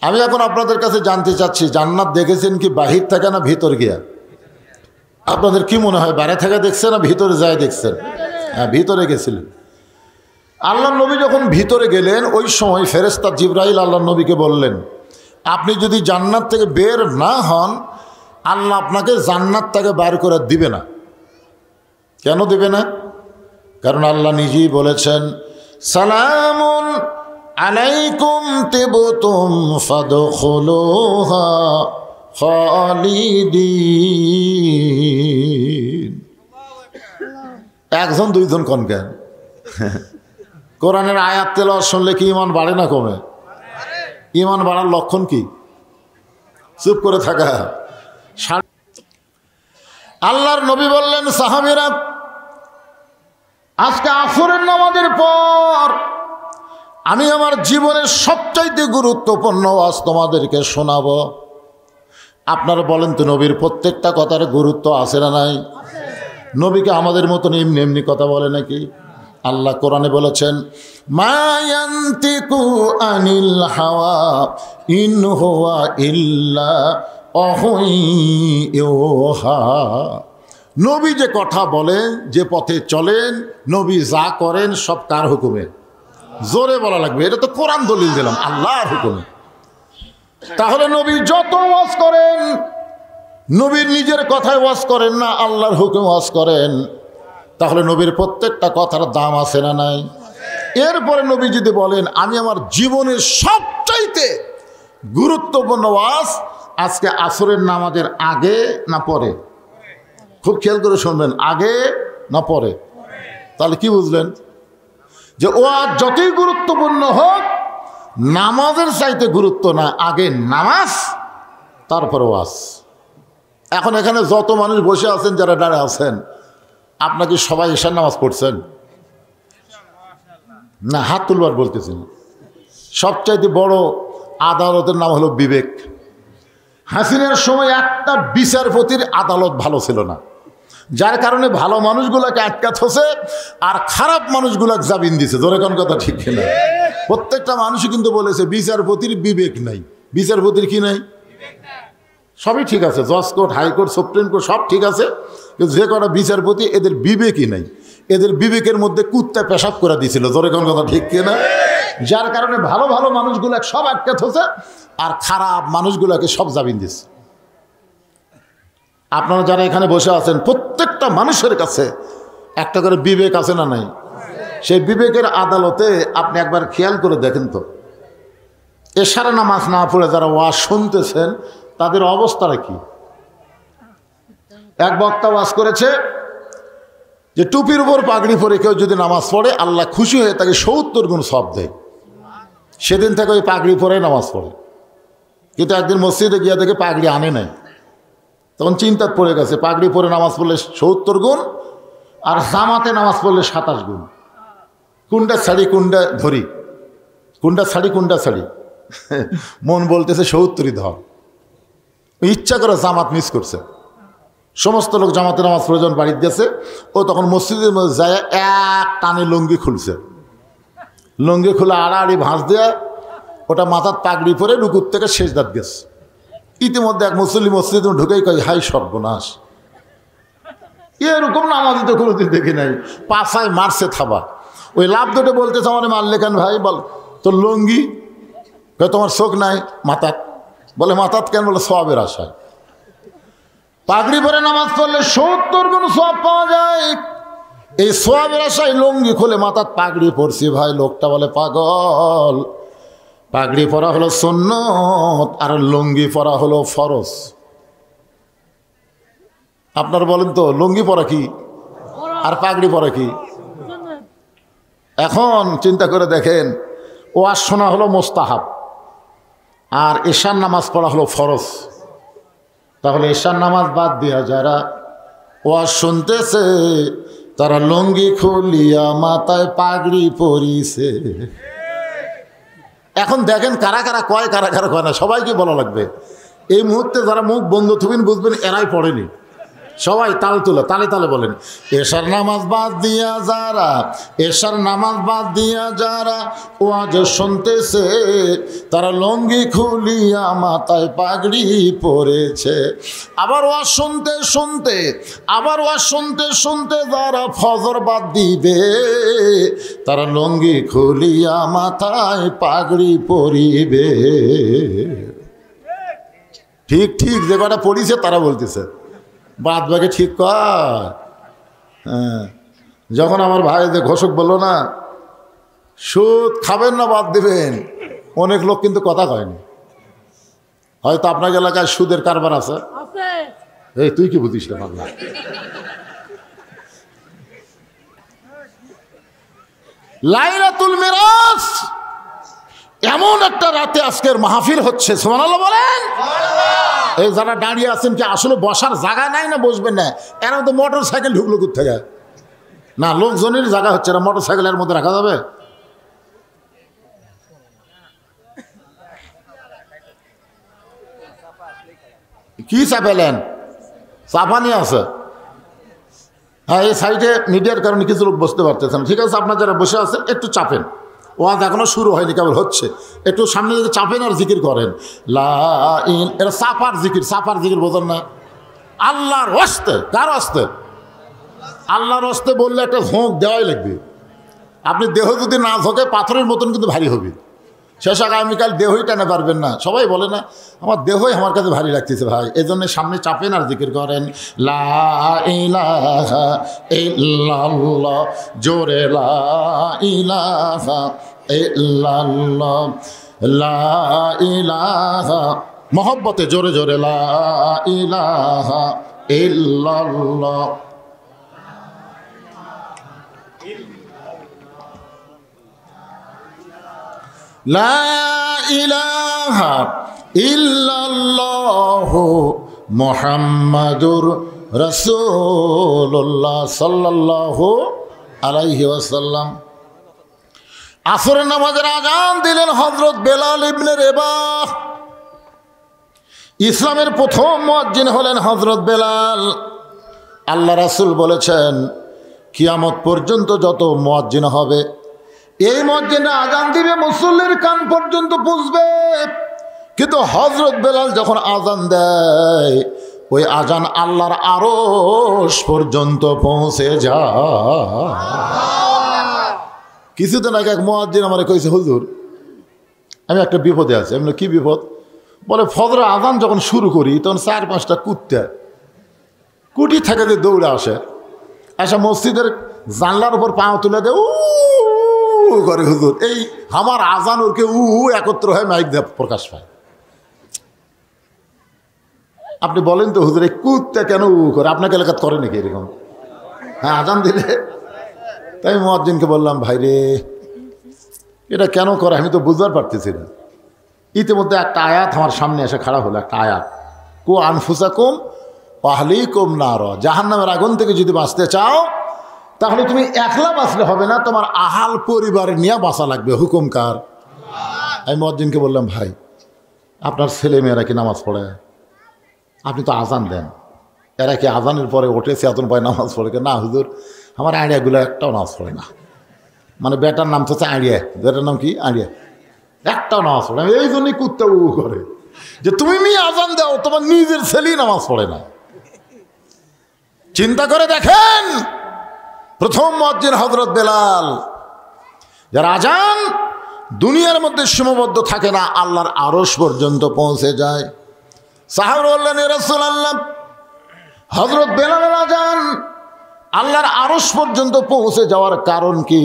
আমি এখন আপনাদের কাছে জানতে চাচ্ছি, জান্নাত দেখেছেন কি বাহির থেকে না ভিতর গিয়া? আপনাদের কি মনে হয়, বাইরে থেকে দেখছেন না ভিতরে যায় দেখছেন? হ্যাঁ, ভিতরে গেছিলেন। আল্লাহ নবী যখন ভিতরে গেলেন ওই সময় ফেরেশতা জিবরাইল আল্লাহ নবীকে বললেন, আপনি যদি জান্নাত থেকে বের না হন আল্লাহ আপনাকে জান্নাত থেকে বাইর করে দিবে না। কেন দিবে না? কারণ আল্লাহ নিজেই বলেছেন, সালামুন আলাইকুম তিবতুম ফাদখুলুহা খালিদিন। একজন দুইজন কোন কেন? কোরআনের আয়াত তেলাওয়াত শুনলে কি ঈমান বাড়ে না কমে? ঈমান বাড়ার লক্ষণ কি? চুপ করে থাকা। আল্লাহর নবী বললেন, সাহাবীরা আজকে আসরের নামাজের পর আমি আমার জীবনের সবচাইতে গুরুত্বপূর্ণ ওয়াজ তোমাদেরকে শোনাবো। আপনারা বলেন তো, নবীর প্রত্যেকটা কথার গুরুত্ব আছে না নাই? নবীকে আমাদের মতন এমনি এমনি কথা বলে নাকি? আল্লাহ কোরআনে বলেছেন, মা ইয়ান্তিকু আনিল হাওয়া ইন হুয়া ইল্লা ওয়াহয়ুহা। নবী যে কথা বলেন, যে পথে চলেন, নবী যা করেন সব কার হুকুমে? জোরে বলা লাগবে। এটা তো কোরআন দলিল দিলাম, আল্লাহর হুকুমে। তাহলে নবী যত ওয়াজ করেন, নবীর নিজের কথায় ওয়াজ করেন না, আল্লাহর হুকুম ওয়াজ করেন। তাহলে নবীর প্রত্যেকটা কথার দাম আছে না নাই? এরপরে নবী যদি বলেন, আমি আমার জীবনের সবচাইতে গুরুত্বপূর্ণ ওয়াজ আজকে আসরের নামাজের আগে না পরে? খুব খেয়াল করে শুনবেন, আগে না পরে? তাহলে কি বুঝলেন? যে ওয়াজ যতই গুরুত্বপূর্ণ হোক, নামাজের চাইতে গুরুত্ব না, আগে নামাজ তারপর ওয়াজ। এখন এখানে যত মানুষ বসে আছেন, যারা দাঁড়িয়ে আছেন, আপনাকে সবাই এশার নামাজ পড়ছেন না? হাত তুলবার বলতেছেন। সবচাইতে বড় আদালতের নাম হলো বিবেক। হাসিনার সময় একটা বিচারপতির আদালত ভালো ছিল না, যার কারণে ভালো মানুষগুলোকে আটকা থসে আর খারাপ মানুষগুলোকে জামিন দিছে। ধরে কোন কথা ঠিক কিনা? প্রত্যেকটা মানুষই কিন্তু বলেছে বিচারপতির বিবেক নাই। বিচারপতির কি নাই? সবই ঠিক আছে, জজ কোর্ট, হাইকোর্ট, সুপ্রিম কোর্ট সব ঠিক আছে, কিন্তু যে কটা বিচারপতি এদের বিবেকই নাই। এদের বিবেকের মধ্যে কুত্তা পেশাব করে দিয়েছিল। ধরে কোন কথা ঠিক কিনা? যার কারণে ভালো ভালো মানুষগুলো সব আটকে থসে আর খারাপ মানুষগুলোকে সব জামিন দিচ্ছে। আপনারা যারা এখানে বসে আছেন, প্রত্যেকটা মানুষের কাছে একটা করে বিবেক আছে না নাই? সেই বিবেকের আদালতে আপনি একবার খেয়াল করে দেখেন তো, এশারা নামাজ না পড়ে যারা ওয়াজ শুনতেছেন তাদের অবস্থাটা কি? এক বক্তা ওয়াজ করেছে যে টুপির উপর পাগড়ি পরে কেউ যদি নামাজ পড়ে আল্লাহ খুশি হয়ে তাকে ৭০ গুণ সওয়াব দেয়। সেদিন থেকে ওই পাগড়ি পরে নামাজ পড়ে। কিন্তু একদিন মসজিদে গিয়ে দেখে পাগড়ি আনে নাই, তখন চিন্তাত পড়ে গেছে, পাগড়ি পরে নামাজ পড়লে ৭০ গুণ আর জামাতে নামাজ পড়লে ২৭ গুণ। কোনটা ছাড়ি কোনটা ধরি, কোনটা ছাড়ি কোনটা ছাড়ি? মন বলতেছে ৭০ই ধর। ইচ্ছা করে জামাত মিস করছে। সমস্ত লোক জামাতে নামাজ পড়ে যখন বাড়িতে গেছে, ও তখন মসজিদের মধ্যে যায় এক টানে লুঙ্গি খুলছে। লুঙ্গি খুলে আড়াআড়ি ভাঁজ দেয়া ওটা মাথার পাগড়ি পরে রুকুর থেকে সেজদাত গেছে। ইতিমধ্যে এক মুসলিম মসজিদ ঢুকেই কয় হাই সর্বনাশ, এরকম নামাজি তো কোনোদিন দেখি নাই, পাছায় মারছে থাবা। ওই লাভ দুটো বলতেছে আমার মারলে কেন ভাই, বল তোর লুঙ্গি, তোমার চোখ নাই মাথাত, বলে মাথাত কেন, বলে সওয়াবের আশায়। পাগড়ি পরে নামাজ পড়লে 70 গুণ সওয়াব পাওয়া যায়, এই সওয়াবের আশায় লুঙ্গি খুলে মাথাত পাগড়ি পরছি। ভাই লোকটা বলে পাগল, পাগড়ি পরা হলো সুন্নত আর লুঙ্গি পরা হলো ফরজ। আপনার বলেন তো লুঙ্গি পরা কি আর পাগড়ি পরা কি? এখন চিন্তা করে দেখেন, ওয়াজ শোনা হলো মোস্তাহাব আর এশার নামাজ পড়া হলো ফরজ। তাহলে এশার নামাজ বাদ দিয়া যারা ওয়াজ শুনতেছে তারা লুঙ্গি খুলিয়া মাথায় পাগড়ি পরিছে। এখন দেখেন কারা কারা কয়, কারা কারা কয় না, সবাইকে বলা লাগবে। এই মুহূর্তে যারা মুখ বন্ধ থুবেন বুঝবেন এরাই পড়েনি। সবাই তাল তুলে তালে তালে বলেন, এশার নামাজ বাদ দিয়া যারা, এশার নামাজ বাদ দিয়া যারা ওয়াজ শুনতেছে তারা লুঙ্গি খুলিয়া মাথায় পাগড়ি পরেছে। আবার ওয়াজ শুনতে শুনতে, আবার ওয়াজ শুনতে শুনতে যারা ফজর বাদ দিবে তারা লুঙ্গি খুলিয়া মাথায় পাগড়ি পরিবে। ঠিক ঠিক যে কটা পড়িছে তারা বলতেছে, বাদ বাকি ঠিক কর। হ্যাঁ, যখন আমার ভাই যে ঘোষক বললো না সুদ খাবেন না বাদ দেবেন, অনেক লোক কিন্তু কথা কয়নি। হয়তো আপনার এলাকায় সুদের কারবার আছে। এই তুই কি বুঝিস না বাংলা? লাইলাতুল মিরাজ এমন একটা রাতে আজকের মাহফিল হচ্ছে, সুবহানাল্লাহ বলেন। এই যারা দাঁড়িয়ে আছেন কি আসলে বসার জায়গা নাই না বসবেন না? এরা তো মোটর সাইকেল ঢুকলো কোথেকে? না, লোকজনের জায়গা হচ্ছে না, মোটর সাইকেলের মধ্যে রাখা যাবে? কি চাপেলেন? চাপানি আছে। হ্যাঁ, এই সাইডে মিডিয়ার কারণে কিছু লোক বসতে পারতেছেন। ঠিক আছে, আপনার যারা বসে আছেন একটু চাপেন, ওয়াজ এখনো শুরু হয়নি, কেবল হচ্ছে। একটু সামনে দিকে চাপেন আর জিকির করেন। এটা সাফার জিকির, সাফার জিকির বোঝেন না? আল্লাহর হস্তে, কার হস্তে? আল্লাহর হস্তে বললে একটা ঝোঁক দেওয়াই লাগবে। আপনি দেহ যদি না ঝোঁকে পাথরের মতন কিন্তু ভারী হবে। শেষ আগামীকাল দেহই টানে পারবেন না। সবাই বলে না আমার দেহই আমার কাছে ভারী লাগতেছে ভাই, এই জন্য সামনে চাপেন আর জিকির করেন। লা ইলাহা ইল্লাল্লাহ, জোরে লা ইলাহা ইল্লাল্লাহ, লা ইলাহা, মহব্বতে জোরে জোরে লা ইলাহা ইল্লাল্লাহ। লা ইলাহা ইল্লাল্লাহু মুহাম্মাদুর রাসূলুল্লাহ সাল্লাল্লাহু আলাইহি ওয়াসাল্লাম। আসরের নামাজের আযান দিলেন হযরত বেলাল ইবনে রেবাহ। ইসলামের প্রথম মুয়াজ্জিন হলেন হযরত বেলাল। আল্লাহ রাসূল বলেছেন কিয়ামত পর্যন্ত যত মুয়াজ্জিন হবে এই মুয়াজ্জিনরা আযান দিবে মুসল্লির কান পর্যন্ত পৌঁছবে, কিন্তু হযরত বেলাল যখন আযান দেয় ওই আযান আল্লাহর আরশ পর্যন্ত পৌঁছে যায়। কিছুদিন আগে এক মুয়াজ্জিন আমারে কইছে, হুজুর আমি একটা বিপদে আছি। আমি কি বিপদ? বলে ফজরের আযান যখন শুরু করি তখন 4-5টা কুত্তা কুটি থেকে যে দৌড়ে আসে, মসজিদের জানলার উপর পা তুলে দেয় উ করে। হুজুর এই আমার আযান ওরকে উ একত্র হয়ে মাইক দিয়ে প্রকাশ পায়। আপনি বলেন তো হুজুর এই কুত্তা কেন উ করে? আপনাকে এলাকাত করে নাকি এরকম? হ্যাঁ, আযান দিলে। তাই মুয়াজ্জিনকে বললাম, ভাই রে এটা কেন করে আমি তো বুঝতে পারতেছি না। ইতিমধ্যে একটা আয়াত আমার সামনে এসে খাড়া হলো, একটা আয়াত, কু আনফুসাকুম আহলিকুম নার, জাহান্নামের আগুন থেকে যদি বাঁচতে চাও তাহলে তুমি একলা বাঁচলে হবে না, তোমার আহাল পরিবার নিয়ে বাঁচা লাগবে। হুকুম কার? আমি মুয়াজ্জিনকে বললাম, ভাই আপনার ছেলে মেয়েরা কি নামাজ পড়ে? আপনি তো আজান দেন, এরা কি আজানের পরে ওঠে চেতন পায় নামাজ পড়ে? না হুজুর আমার আড়িয়াগুলো একটাও নামাজ পড়ে না। মানে বেটার নাম তো হচ্ছে আড়িয়া, বেটার নাম কি? আড়িয়া। একটাও নামাজ পড়ে না। এই জন্যই কুত্তা উউ করে যে তুমি মেয়ে আজান দাও, তোমার নিজের ছেলেই নামাজ পড়ে না। চিন্তা করে দেখেন, প্রথম মুয়াজ্জিন হযরত বেলাল, যার আজান দুনিয়ার মধ্যে সীমাবদ্ধ থাকে না, আল্লাহর আরশ পর্যন্ত পৌঁছে যায়। সাহাবা বললেন, ইয়া রাসূলুল্লাহ, হযরত বেলালের আজান আল্লাহর আরশ পর্যন্ত পৌঁছে যাওয়ার কারণ কি?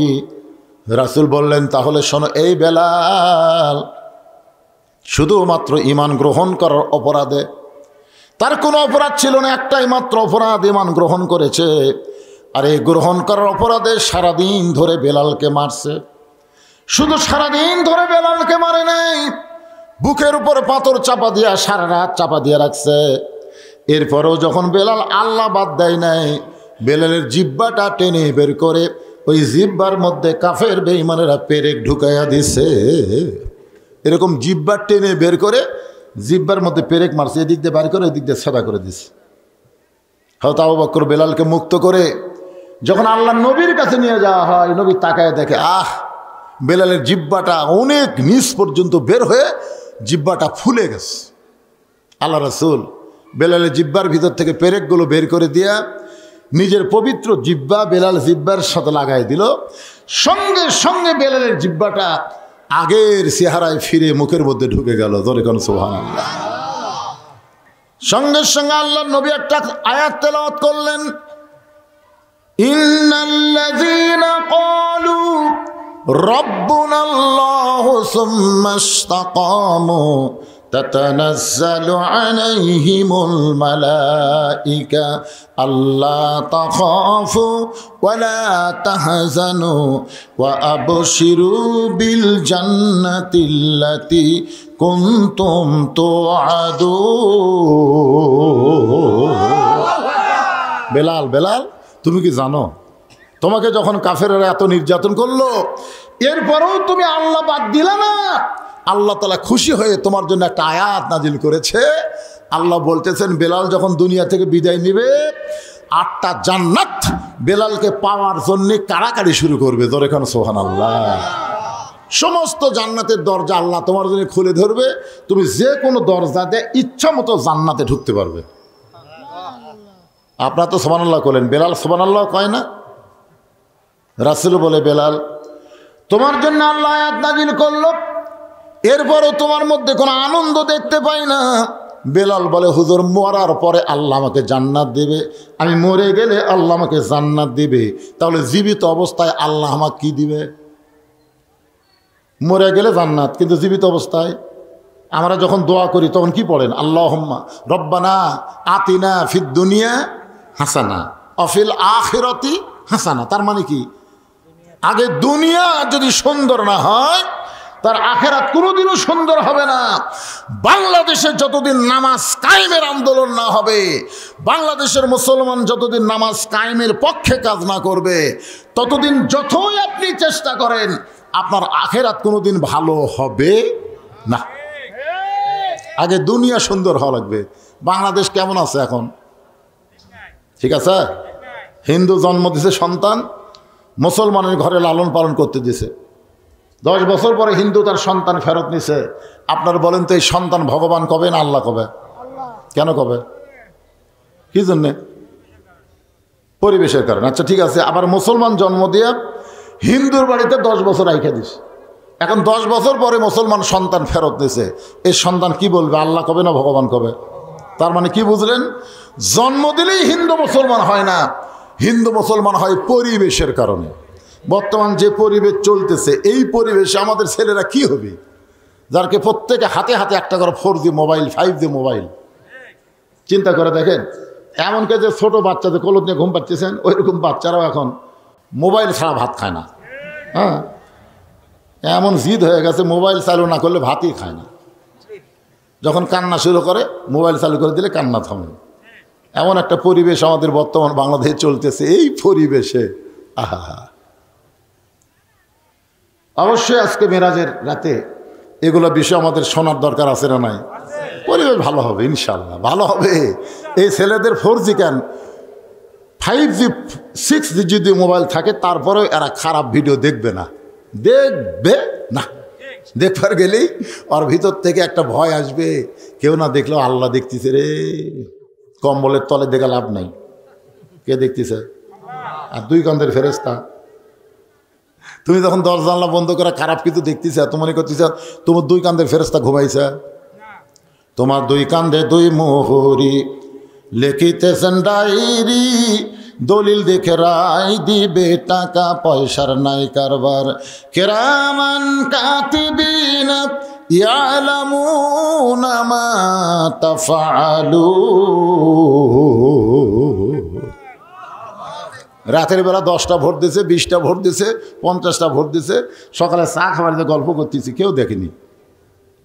রাসূল বললেন, তাহলে শোনো, এই বেলাল শুধুমাত্র ঈমান গ্রহণ করার অপরাধে, তার কোনো অপরাধ ছিল না, একটাই মাত্র অপরাধ, ঈমান গ্রহণ করেছে। আর এই গ্রহণ করার অপরাধে সারাদিন ধরে বেলালকে মারছে। শুধু সারাদিন ধরে বেলালকে মারে নাই, বুকের উপর পাথর চাপা দিয়া সারা রাত চাপা দিয়া রাখছে। এরপরেও যখন বেলাল আল্লাহ বাদ দেয় নাই, বেলালের জিহ্বাটা টেনে বের করে ওই জিহ্বার মধ্যে কাফের বেঈমানেরা পেরেক ঢুকাইয়া দিছে। এরকম জিহ্বা টেনে বের করে জিহ্বার মধ্যে পেরেক মারছে, এদিক দিয়ে বার করে এদিক দিয়ে সাদা করে দিছে। হযরত আবু বকর বেলালকে মুক্ত করে যখন আল্লাহ নবীর কাছে নিয়ে যাওয়া হয়, নবী তাকায় দেখে, বেলালের জিহ্বাটা অনেক নিচ পর্যন্ত বের হয়ে জিহ্বাটা ফুলে গেছে। আল্লাহ রাসূল বেলালের জিহ্বার ভিতর থেকে পেরেকগুলো বের করে দিয়া নিজের পবিত্র জিহ্বা বেলাল জিহ্বার সাথে লাগাই দিল। সঙ্গে সঙ্গে বেলালের জিহ্বাটা আগের চেহারায় ফিরে মুখের মধ্যে ঢুকে গেল। জোরে কোন সুবহানাল্লাহ। সঙ্গে সঙ্গে আল্লাহ নবী একটা আয়াত তেলাওয়াত করলেন, ইন্নাল্লাযীনা ক্বালু রাব্বুনাল্লাহু সুম্মা ইসতাকামু তাতানাজ্জালু আলাইহিমুল মালাইকা আল্লা তাখাফু ওয়া লা তাহজানু ওয়া আবশিরু বিল জান্নাতিল্লাতী কুনতুম তুআদুন। বেলাল, বেলাল, তুমি কি জানো, তোমাকে যখন কাফেররা এত নির্যাতন করলো, এরপরেও তুমি আল্লাহ বাদ দিলা না, আল্লাহ তাআলা খুশি হয়ে তোমার জন্য একটা আয়াত নাজিল করেছে। আল্লাহ বলতেছেন, বেলাল যখন দুনিয়া থেকে বিদায় নিবে, 8টা জান্নাত বেলালকে পাওয়ার জন্য কাড়াকাড়ি শুরু করবে। জোরে কোন সুবহানাল্লাহ। সমস্ত জান্নাতের দরজা আল্লাহ তোমার জন্য খুলে ধরবে, তুমি যে কোনো দরজা দিয়ে ইচ্ছা মতো জান্নাতে ঢুকতে পারবে। আপনারা তো সুবহানাল্লাহ বলেন, বেলাল সুবহানাল্লাহ কয় না? রাসূল বলে, বেলাল, তোমার জন্য আল্লাহ আয়াত নাজিল করলো, এরপরও তোমার মধ্যে কোনো আনন্দ দেখতে পাই না। বেলাল বলে, হুজুর, মরার পরে আল্লাহ আমাকে জান্নাত দেবে, আমি মরে গেলে আল্লাহ আমাকে জান্নাত দিবে, তাহলে জীবিত অবস্থায় আল্লাহ আমাকে কি দিবে? মরে গেলে জান্নাত, কিন্তু জীবিত অবস্থায় আমরা যখন দোয়া করি তখন কি পড়েন? আল্লাহুম্মা রব্বানা আতিনা ফিদ দুনিয়া হাসানা অফিল আখিরাতি হাসানা। তার মানে কি, আগে দুনিয়া যদি সুন্দর না হয়, তার আখেরাত কোনোদিনও সুন্দর হবে না। বাংলাদেশে যতদিন নামাজ কায়েমের আন্দোলন না হবে, বাংলাদেশের মুসলমান যতদিন নামাজ কায়েমের পক্ষে কাজ না করবে, ততদিন যতই আপনি চেষ্টা করেন, আপনার আখেরাত কোনোদিন ভালো হবে না। আগে দুনিয়া সুন্দর হওয়া লাগবে। বাংলাদেশ কেমন আছে এখন? ঠিক আছে, হিন্দু জন্ম দিছে সন্তান, মুসলমানের ঘরে লালন পালন করতে দিছে, 10 বছর পরে হিন্দু তার সন্তান ফেরত নিছে। আপনার বলেন তো, এই সন্তান ভগবান কবে না আল্লাহ কবে? কেন কবে? কি জন্যে? পরিবেশের কারণে। আচ্ছা ঠিক আছে, আবার মুসলমান জন্ম দিয়ে হিন্দুর বাড়িতে 10 বছর রাইখা দিস, এখন 10 বছর পরে মুসলমান সন্তান ফেরত নিছে, এই সন্তান কি বলবে? আল্লাহ কবে না ভগবান কবে? তার মানে কি বুঝলেন? জন্ম দিলেই হিন্দু মুসলমান হয় না, হিন্দু মুসলমান হয় পরিবেশের কারণে। বর্তমান যে পরিবেশ চলতেছে, এই পরিবেশে আমাদের ছেলেরা কি হবে? যারকে প্রত্যেকে হাতে হাতে একটা করে 4G মোবাইল, 5G মোবাইল। চিন্তা করে দেখেন, এমনকি যে ছোট বাচ্চাদের কোলত নিয়ে ঘুম পাচ্ছেন, ওইরকম বাচ্চারাও এখন মোবাইল ছাড়া ভাত খায় না। হ্যাঁ, এমন জিদ হয়ে গেছে, মোবাইল চালু না করলে ভাতই খায় না। যখন কান্না শুরু করে, মোবাইল চালু করে দিলে কান্না থামে। এমন একটা পরিবেশ আমাদের বর্তমান বাংলাদেশে চলতেছে। এই পরিবেশে অবশ্যই আজকে মেরাজের রাতে এগুলো বিষয় আমাদের শোনার দরকার আছে না নাই? পরিবেশ ভালো হবে, ইনশাল্লাহ ভালো হবে। এই ছেলেদের 4G কেন, 5G 6G যদি মোবাইল থাকে, তারপরেও এরা খারাপ ভিডিও দেখবে না, দেখবে না। দেখবার গেলেই ওর ভিতর থেকে একটা ভয় আসবে, কেউ না দেখলেও আল্লাহ দেখতেছে রে। কম্বলের তলে দেখা লাভ নাই, কে দেখতেছে? আর দুই কান্দের ফেরেশতা। তুমি যখন দরজা জানলা বন্ধ করে খারাপ কিছু দেখতেছ, তো মনে করতেছ তোমার দুই কান্দের ফেরেশতা ঘুমাইছে। তোমার দুই কান্দে দুই মোহরি, লিখিতেছেন ডায়েরি, দলিল দেখে রায় দিবে, টাকা পয়সার নাই কারবার। কিরামান কাতিবিন ইয়ালামুনা মা তাফআলুন। রাতের বেলা 10টা ভোট দিছে, 20টা ভোট দিছে, 50টা ভোট দিছে, সকালে চা খাবার দিয়ে গল্প করতেছি, কেউ দেখেনি।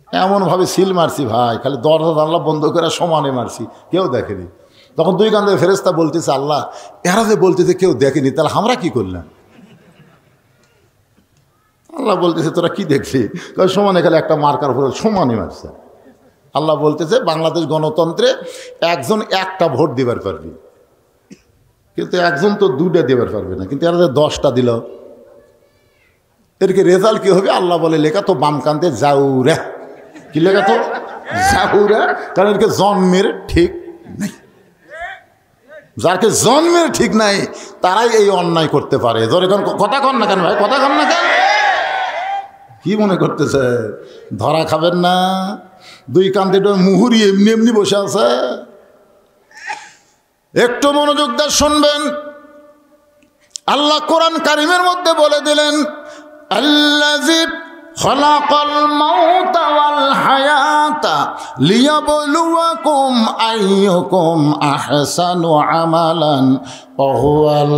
এমনভাবে সিল মারছি ভাই, খালি দরজা জানলা বন্ধ করে সমানে মারছি, কেউ দেখেনি। তখন দুই কান্দে ফেরেশতা বলতেছে, আল্লাহ এরা যে বলতেছে কেউ দেখেনি, তাহলে আমরা কি করলাম? আল্লাহ বলতেছে তোরা কি দেখলি? সমানে খালি একটা মার্কার ভোট সমানে মারছে। আল্লাহ বলতেছে বাংলাদেশ গণতন্ত্রে একজন একটা ভোট দিবার পারবি, কিন্তু একজন তো 2টা দেবার পারবে না, কিন্তু এরা যে 10টা দিল, এরকে রেজাল্ট কি হবে? আল্লাহ বলে লেখা তো বাম কান্দে জাউরা। কি লেখা তো? জাউরা। কারণ এরকে জন্মের ঠিক নাই। যারকে জন্মের ঠিক নাই তারাই এই অন্যায় করতে পারে। ধর এখন কথা কন না কেন ভাই, কথা কন না কেন? কি মনে করতেছে ধরা খাবেন না? দুই কান্দে মুহুরি এমনি এমনি বসে আছে। একটু মনোযোগ দিয়ে শুনবেন। আল্লাহ কোরআন কারিমের মধ্যে বলে দিলেন, আল্লাযী খালাকাল মাউতা ওয়াল হায়াতা লিয়াবলুয়াকুম আইয়ুকুম আহসানু আমালান ওয়া হুয়াল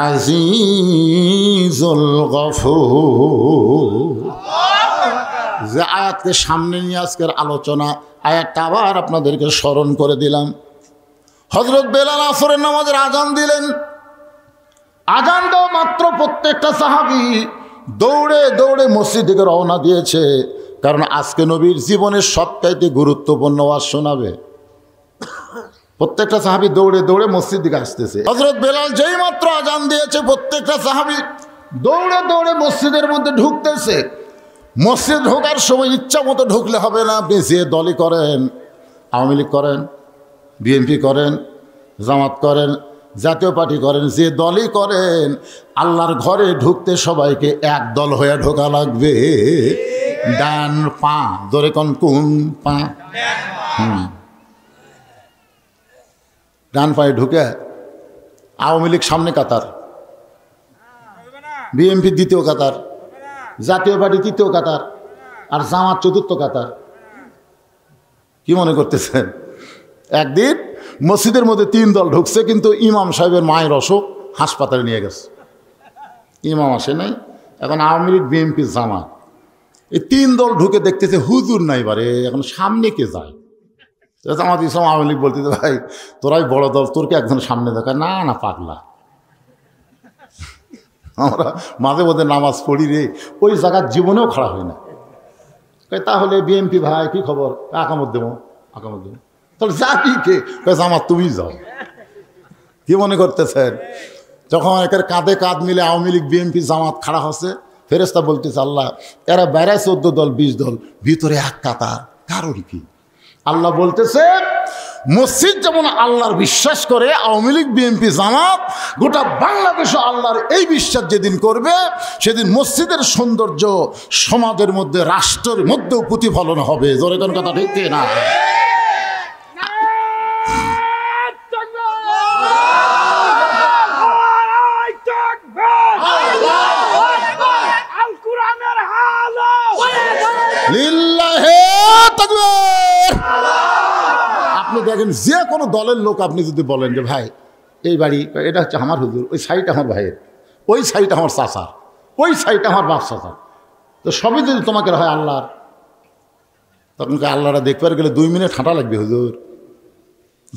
আজিজুল গফুর। যে আয়াতকে সামনে নিয়ে আজকের আলোচনা, আয়াতটা আবার আপনাদেরকে স্মরণ করে দিলাম। হযরত বেলাল আসরের নামাজের আজান দিলেন। আজান দেওয়া মাত্র প্রত্যেকটা সাহাবী দৌড়ে দৌড়ে মসজিদ থেকে রওনা দিয়েছে, কারণ আজকে নবীর জীবনের সবচাইতে গুরুত্বপূর্ণ ওয়াজ শোনাবে। প্রত্যেকটা সাহাবী দৌড়ে দৌড়ে মসজিদ দিকে আসতেছে। হযরত বেলাল যেই মাত্র আজান দিয়েছে, প্রত্যেকটা সাহাবী দৌড়ে দৌড়ে মসজিদের মধ্যে ঢুকতেছে। মসজিদ ঢোকার সময় ইচ্ছা মতো ঢুকলে হবে না। আপনি যে দলই করেন, আওয়ামী লীগ করেন, বিএনপি করেন, জামাত করেন, জাতীয় পার্টি করেন, যে দলই করেন, আল্লাহর ঘরে ঢুকতে সবাইকে এক দল হয়ে ঢোকা লাগবে। ডান পা ধরে কোন পা, ডান পায়ে ঢুকে আওয়ামী লীগ সামনে কাতার, বিএনপি দ্বিতীয় কাতার, জাতীয় পার্টি তৃতীয় কাতার, আর জামাত চতুর্থ কাতার। কি মনে করতেছেন? একদিন মসজিদের মধ্যে 3 দল ঢুকছে, কিন্তু ইমাম সাহেবের মায়ের অসুখ, হাসপাতালে নিয়ে গেছে। ইমাম আসে নাই। এখন আওয়ামী লীগ, বিএনপি, জামাত, এই 3 দল ঢুকে দেখতেছে হুজুর নাই বারে, এখন সামনে কে যায়? জামাত ইসলাম আওয়ামী লীগ বলতেছে, ভাই তোরাই বড় দল, তোরকে একজন সামনে দেখা। না না পাগলা, আমরা মাঝে মধ্যে নামাজ পড়ি রে, ওই জায়গার জীবনেও খাড়া হয় না। তাহলে বিএনপি ভাই কি খবর? আকামত দেবো, আকামত দেবো। তাহলে যাবি কে? জামাত তুমি যাও। কি মনে করতেছেন? যখন একের কাঁধে কাঁধ মিলে আওয়ামী লীগ, বিএনপি, জামাত খাড়া হচ্ছে, ফেরেশতা বলতেছে আল্লাহ এরা বাইরে 14 দল 20 দল, ভিতরে এক কাতার, কারণ কি? আল্লাহ বলতেছে মসজিদ যেমন আল্লাহর বিশ্বাস করে, আওয়ামী লীগ, বিএনপি, জামাত গোটা বাংলাদেশও আল্লাহর এই বিশ্বাস যেদিন করবে, সেদিন মসজিদের সৌন্দর্য সমাজের মধ্যে, রাষ্ট্রের মধ্যেও প্রতিফলন হবে। জোরে কোন কথা ঠিক না? আপনি দেখেন যে কোনো দলের লোক আপনি যদি বলেন যে ভাই এই বাড়ি এটা হচ্ছে আমার হুজুর, ওই সাইড আমার ভাইয়ের, ওই সাইড আমার চাচার, ওই সাইড আমার বাপ চাচার, তো সবই যদি তোমাকে হয় আল্লাহর, তখন আল্লাহরা দেখবার গেলে 2 মিনিট হাঁটা লাগবে হুজুর।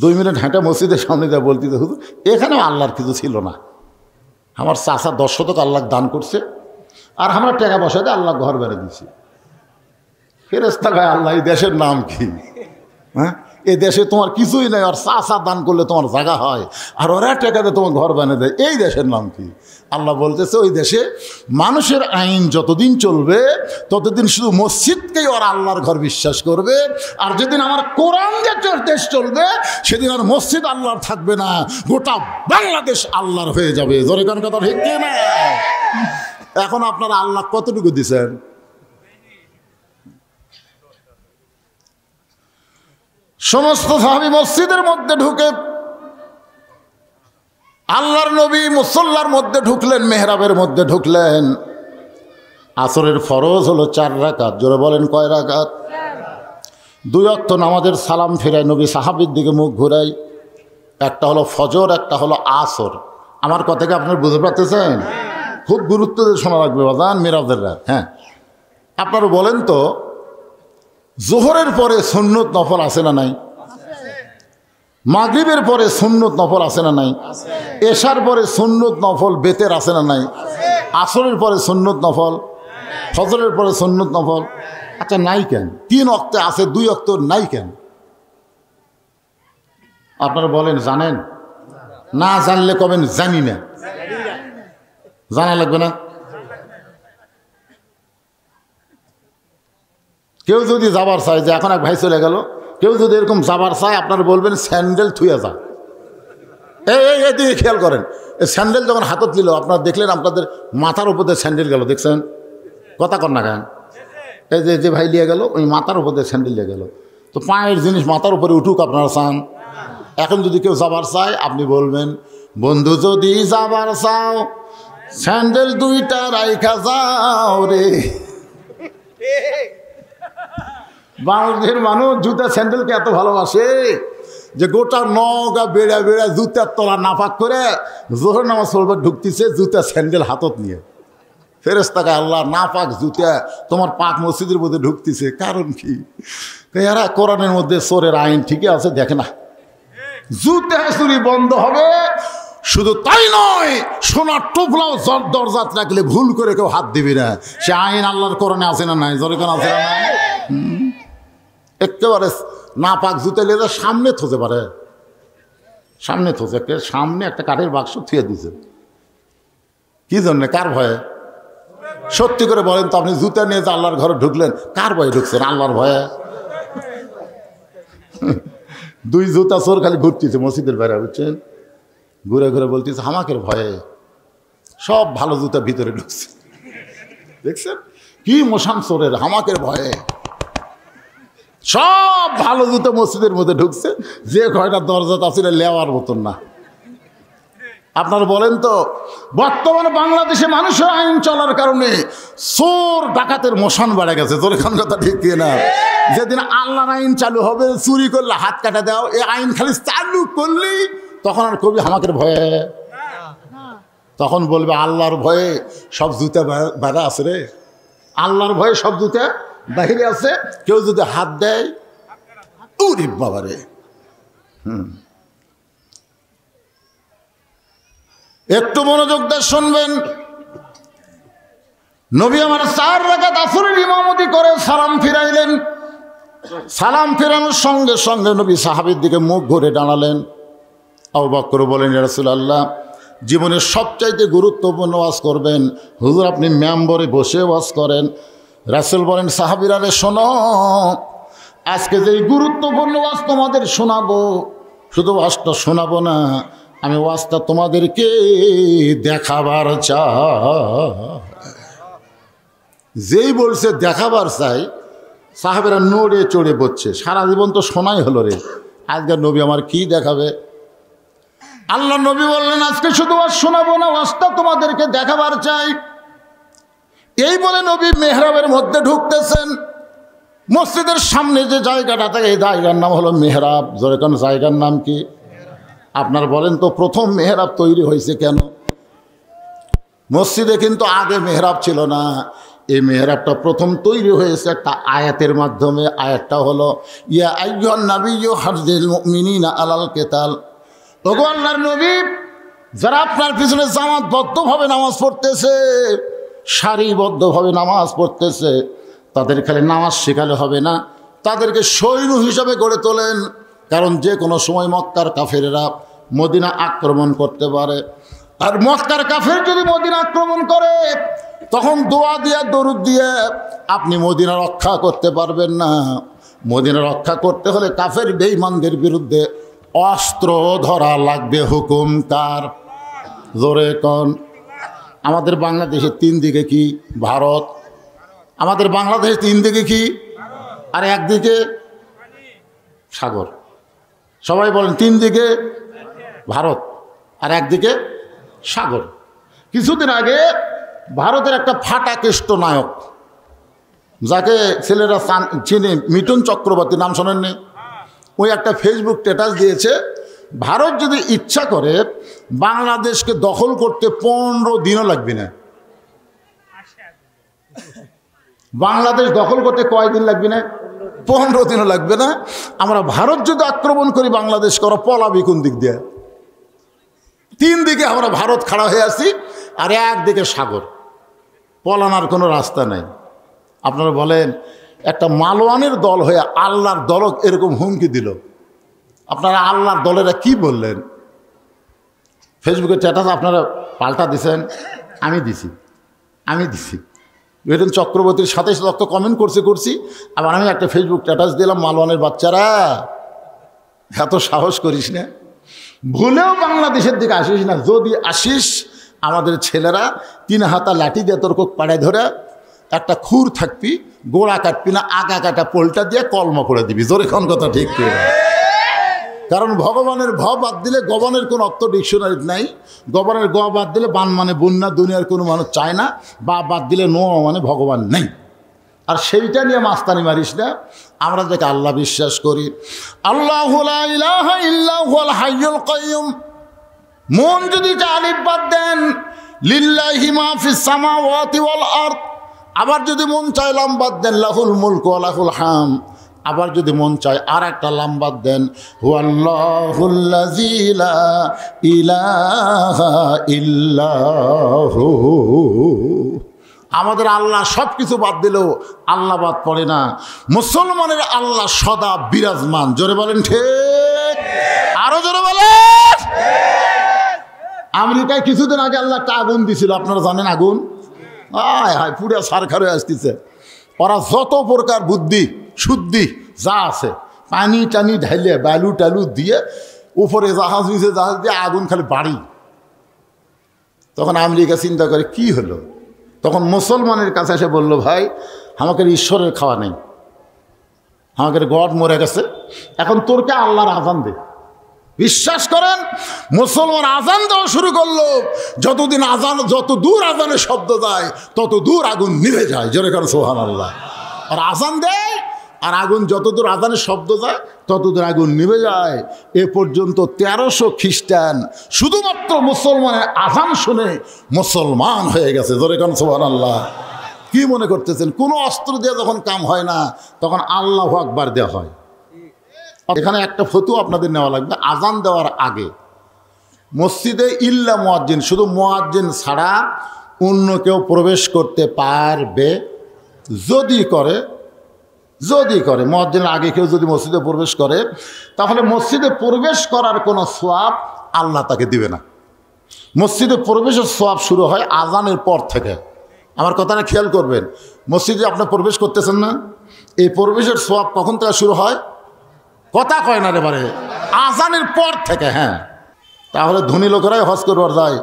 2 মিনিট হাঁটা মসজিদের সামনে যা বলতে হুজুর এখানেও আল্লাহর কিছু ছিল না, আমার চাচা 10 শতক আল্লাহ দান করছে, আর আমরা টাকা বসাতে আল্লাহ ঘর বেড়ে দিচ্ছি। ফেরেশতা গায়ে আল্লাহ এই দেশের নাম কি? হ্যাঁ, এ দেশে তোমার কিছুই নেই, আর চা দান করলে তোমার জায়গা হয়, আর ওরা টাকাতে তোমার ঘর বানিয়ে দেয়, এই দেশের নাম কি? আল্লাহ বলতেছে ওই দেশে মানুষের আইন যতদিন চলবে ততদিন শুধু মসজিদকেই ওরা আল্লাহর ঘর বিশ্বাস করবে, আর যেদিন আমার কোরআন যে দেশ চলবে সেদিন আর মসজিদ আল্লাহর থাকবে না, গোটা বাংলাদেশ আল্লাহর হয়ে যাবে। জোরে কোন কথা ঠিক না? এখন আপনারা আল্লাহ কতটুকু দিচ্ছেন? সমস্ত সাহাবী মসজিদের মধ্যে ঢুকে আল্লাহর নবী মুসল্লার মধ্যে ঢুকলেন, মেহরাবের মধ্যে ঢুকলেন। আসরের ফরজ হলো 4 রাকাত। জোরে বলেন কয় রাকাত? 2 ওয়াক্ত নামাজের সালাম ফিরায় নবী সাহাবীর দিকে মুখ ঘুরাই। একটা হলো ফজর, একটা হলো আসর। আমার কথাকে আপনারা বুঝতে পারতেছেন? খুব গুরুত্ব দিয়ে শোনা রাখবে বাজান মেরাজেররা। হ্যাঁ, আপনারা বলেন তো, জোহরের পরে সুন্নত নফল আছে না নাই? মাগরিবের পরে সুন্নত নফল আছে না নাই? এশার পরে সুন্নত নফল বেতের আছে না নাই? আসরের পরে সুন্নত নফল, ফজরের পরে সুন্নত নফল। আচ্ছা নাই কেন? 3 ওয়াক্তে আছে, 2 ওয়াক্ত নাই কেন? আপনারা বলেন জানেন? না জানলে কবেন জানি না। জানা লাগবে না? কেউ যদি যাবার চায়, যে এখন এক ভাই চলে গেল, কেউ যদি এরকম যাবার চায় আপনারা বলবেন স্যান্ডেল থুয়ে যা। এই দিকে খেয়াল করেন, এই স্যান্ডেল যখন হাতত নিল আপনারা দেখলেন আপনাদের মাথার উপর দিয়ে স্যান্ডেল গেল, দেখছেন? কথা কর না কেন? এই যে ভাই নিয়ে গেল ওই মাথার উপর দিয়ে স্যান্ডেল নিয়ে গেল। তো পায়ের জিনিস মাথার উপরে উঠুক আপনারা চান? এখন যদি কেউ যাবার চায় আপনি বলবেন, বন্ধু যদি যাবার চাও স্যান্ডেল 2টা রাইখা যাও রে। বাংলাদেশের মানুষ জুতা স্যান্ডেলকে এত ভালোবাসে যে গোটা নগা বেড়া বেড়া জুতার তলা নাপাক করে জোহর নামাজ পড়বার ঢুকতেছে জুতা স্যান্ডেল হাতত নিয়ে। ফেরেশতাকে আল্লাহ নাপাক জুতা তোমার পাক মসজিদের মধ্যে ঢুকতেছে, কারণ কি? এরা কোরআনের মধ্যে চোরের আইন ঠিকই আছে, দেখে না? জুতা চুরি বন্ধ হবে। শুধু তাই নয়, সোনার টোপলাও দরজাত রাখলে ভুল করে কেউ হাত দিবি না। সে আইন আল্লাহর কোরআনে আছে না নাই? জোরে কেন আছে না নাই? একেবারে না পাক জুতে লেগে সামনে থতে পারে, সামনে থতে, সামনে একটা কাঠের বাক্স থুয়ে দিছে। কি জন্যে? কার ভয়ে? সত্যি করে বলেন তো, আপনি জুতা নিয়ে যে আল্লাহর ঘরে ঢুকলেন কার ভয়ে ঢুকছেন? আল্লাহর ভয়ে? 2 জুতা চোর খালি ঘুরতেছে মসজিদের বাইরে, বুঝছেন? ঘুরে ঘুরে বলতেছে হামাকের ভয়ে সব ভালো জুতা ভিতরে ঢুকছে। দেখছেন কি মশান চোরের? হামাকের ভয়ে সব ভালো জুতো মসজিদের মধ্যে ঢুকছে, যে কয়টা দরজা ছিল লেওয়ার মতন না। আপনারা বলেন তো, বর্তমানে বাংলাদেশে মানুষের আইন চলার কারণে চোর ডাকাতের মশান বেড়ে গেছে। তোর এখান কথা ঠিক না? যেদিন আল্লাহর আইন চালু হবে, চুরি করলে হাত কাটা দাও, এই আইন খালি চালু করলেই তখন আর কবি হামাকের ভয়ে, তখন বলবে আল্লাহর ভয়ে সব জুতা বাঁধা আছে রে, আল্লাহর ভয়ে সব জুতা বাহিরে আছে। কেউ যদি হাত দেয় উরি বাবারে। একটু মনোযোগ দিয়ে শুনবেন। নবী আমার 4 রাকাত আসরের ইমামতি করে সালাম ফিরাইলেন। সালাম ফেরানোর সঙ্গে সঙ্গে নবী সাহাবীর দিকে মুখ ঘুরে দাঁড়ালেন। আবু বকর বলেন, ইয়া রাসূলুল্লাহ, জীবনের সবচাইতে গুরুত্বপূর্ণ ওয়াজ করবেন, হুজুর আপনি মেম্বরে বসে ওয়াজ করেন। রাসূল বলেন, সাহাবীরা রে শোনো, আজকে যেই গুরুত্বপূর্ণ ওয়াজ তোমাদের শোনাবো, শুধু ওয়াজটা শোনাবো না, আমি ওয়াজটা তোমাদেরকে দেখাবার চাই। যেই বলছে দেখাবার চাই, সাহাবেরা নড়ে চড়ে বসছে। সারা জীবন তো শোনাই হলো রে, আজকের নবী আমার কি দেখাবে? আল্লাহ নবী বললেন, আজকে শুধু ওয়াজ শোনাবো না, ওয়াজটা তোমাদেরকে দেখাবার চাই। এই বলে নবী মেহরাবের মধ্যে ঢুকতেছেন। মসজিদের সামনে যে জায়গাটা থাকে এই জায়গার নাম হলো মেহরাব। জোরে কোন জায়গার নাম কি? আপনারা বলেন তো, প্রথম মেহরাব তৈরি হয়েছে কেন? মসজিদে কিন্তু আগে মেহরাব ছিল না। এই মেহরাবটা প্রথম তৈরি হয়েছে একটা আয়াতের মাধ্যমে। আয়াতটা হলো, ইয়া আইয়ুহান নাবিয়্যু হারজিল মুমিনিনা আলাল কিতাল। ওগো আল্লাহর নবী, যারা আপনার পিছনে জামাতবদ্ধভাবে নামাজ পড়তেছে, সারিবদ্ধভাবে নামাজ পড়তেছে, তাদের খালি নামাজ শেখালে হবে না, তাদেরকে সৈন্য হিসাবে গড়ে তোলেন। কারণ যে কোনো সময় মক্কার কাফেরেরা মদিনা আক্রমণ করতে পারে। আর মক্কার কাফের যদি মদিনা আক্রমণ করে তখন দোয়া দিয়ে দরুদ দিয়ে আপনি মদিনা রক্ষা করতে পারবেন না। মদিনা রক্ষা করতে হলে কাফের বেঈমানদের বিরুদ্ধে অস্ত্র ধরা লাগবে। হুকুম কার? জোরে কোন? আমাদের বাংলাদেশের তিন দিকে কি? ভারত। আমাদের বাংলাদেশের তিন দিকে কি? আর একদিকে সাগর। সবাই বলেন তিন দিকে ভারত আর একদিকে সাগর। কিছুদিন আগে ভারতের একটা ফাটা কেষ্ট নায়ক, যাকে ছেলেরা চিনে, মিঠুন চক্রবর্তী, নাম শোনেননি? ওই একটা ফেসবুক স্ট্যাটাস দিয়েছে, ভারত যদি ইচ্ছা করে বাংলাদেশকে দখল করতে 15 দিনও লাগবে না। বাংলাদেশ দখল করতে কয়দিন লাগবে না? 15 দিনও লাগবে না। আমরা ভারত যদি আক্রমণ করি বাংলাদেশ করা পলাবি কোন দিক দিয়ে? তিন দিকে আমরা ভারত খাড়া হয়ে আছি আর একদিকে সাগর, পলানোর কোনো রাস্তা নেই। আপনারা বলেন একটা মালওয়ানের দল হয়ে আল্লাহর দলক এরকম হুমকি দিল, আপনারা আল্লাহর দলেরা কি বললেন? ফেসবুকে স্ট্যাটাস আপনারা পাল্টা দিছেন, আমি দিছি। মিঠুন চক্রবর্তীর সাথে সাথে কমেন্ট করছি, আবার আমি একটা ফেসবুক স্ট্যাটাস দিলাম, মালওয়ানের বাচ্চারা এত সাহস করিস না, ভুলেও বাংলাদেশের দিকে আসিস না। যদি আসিস আমাদের ছেলেরা 3 হাতা লাঠি দিয়ে তোর কোক পাড়ায় ধরে একটা খুর থাকবি, গোড়া কাটবি না, আগা কাটা পোলটা দিয়ে কলমা পড়ে দিবি। জোরে কোন কথা ঠিক করে? কারণ ভগবানের ভ বাদ দিলে গবনের কোনো অর্থ ডিকশনারিতে নাই। গবনের গ বাদ দিলে বান মানে বন্যা, দুনিয়ার কোনো মানুষ চায় না। বা বাদ দিলে নো মানে ভগবান নেই। আর সেইটা নিয়ে মাস্তানি মারিস না। আমরা যাকে আল্লাহ বিশ্বাস করি, আল্লাহু লা ইলাহা ইল্লা হুয়াল হাইয়ুল কাইয়ুম, মন যদি আলিফ বাদ দেন লিল্লাহি মা ফিস সামাওয়াতি ওয়াল আরদ, আবার যদি মন চায় লাম বাদ দেন লাহুল মুলকু ওয়া লাহুল হাম, আবার যদি মন চায় আর একটা লাম বাদ দেন হুয়াল্লাহুল্লাযী লা ইলাহা ইল্লাহু। আমাদের আল্লাহ সব কিছু বাদ দিলেও আল্লাহ বাদ পড়ে না। মুসলমানের আল্লাহ সদা বিরাজমান। জোরে বলেন ঠিক? আরো জোরে বলেন। আমেরিকায় কিছুদিন আগে আল্লাহ একটা আগুন দিছিল, আপনারা জানেন আগুন? হায় হায়, পুরা সারখার হয়ে আসতেছে। ওরা যত প্রকার বুদ্ধি শুদ্ধি যা আছে পানি টানি ঢাইলে বালু টালু দিয়ে উপরে জাহাজ নিচে জাহাজ দিয়ে আগুন খালি বাড়ি। তখন আমেরিকা চিন্তা করে কি হলো, তখন মুসলমানের কাছে এসে বলল, ভাই আমাকে ঈশ্বরের খাওয়া নেই, আমাকে গড মরে গেছে, এখন তোরকে আল্লাহর আজান দে। বিশ্বাস করেন মুসলমান আজান দেওয়া শুরু করলো, যতদিন আজান, যত দূর আজানের শব্দ যায় তত দূর আগুন নিভে যায়। জোরে করেন সুবহানাল্লাহ। আর আজান দেয় আর আগুন যত দূর আজানের শব্দ যায় তত দূর আগুন নিভে যায়। এ পর্যন্ত 1300 খ্রিস্টান শুধুমাত্র মুসলমানের আজান শুনে মুসলমান হয়ে গেছে। জোরে করেন সুবহানাল্লাহ। কি মনে করতেছেন কোনো অস্ত্র দিয়ে যখন কাম হয় না তখন আল্লাহু আকবার দেওয়া হয়? এখানে একটা ফতোয়া আপনাদের নেওয়া লাগবে। আজান দেওয়ার আগে মসজিদে ইল্লা মুয়াজ্জিন, শুধু মুয়াজ্জিন ছাড়া অন্য কেউ প্রবেশ করতে পারবে। যদি করে মুয়াজ্জিনের আগে কেউ যদি মসজিদে প্রবেশ করে তাহলে মসজিদে প্রবেশ করার কোনো সওয়াব আল্লাহ তাকে দিবে না। মসজিদে প্রবেশের সওয়াব শুরু হয় আজানের পর থেকে। আমার কথাটা খেয়াল করবেন, মসজিদে আপনি প্রবেশ করতেছেন না, এই প্রবেশের সওয়াব কখন থেকে শুরু হয়? কথা কয় না রে বারে, আজানের পর থেকে। হ্যাঁ, তাহলে ধনী লোকেরাই হজ করবার যায়,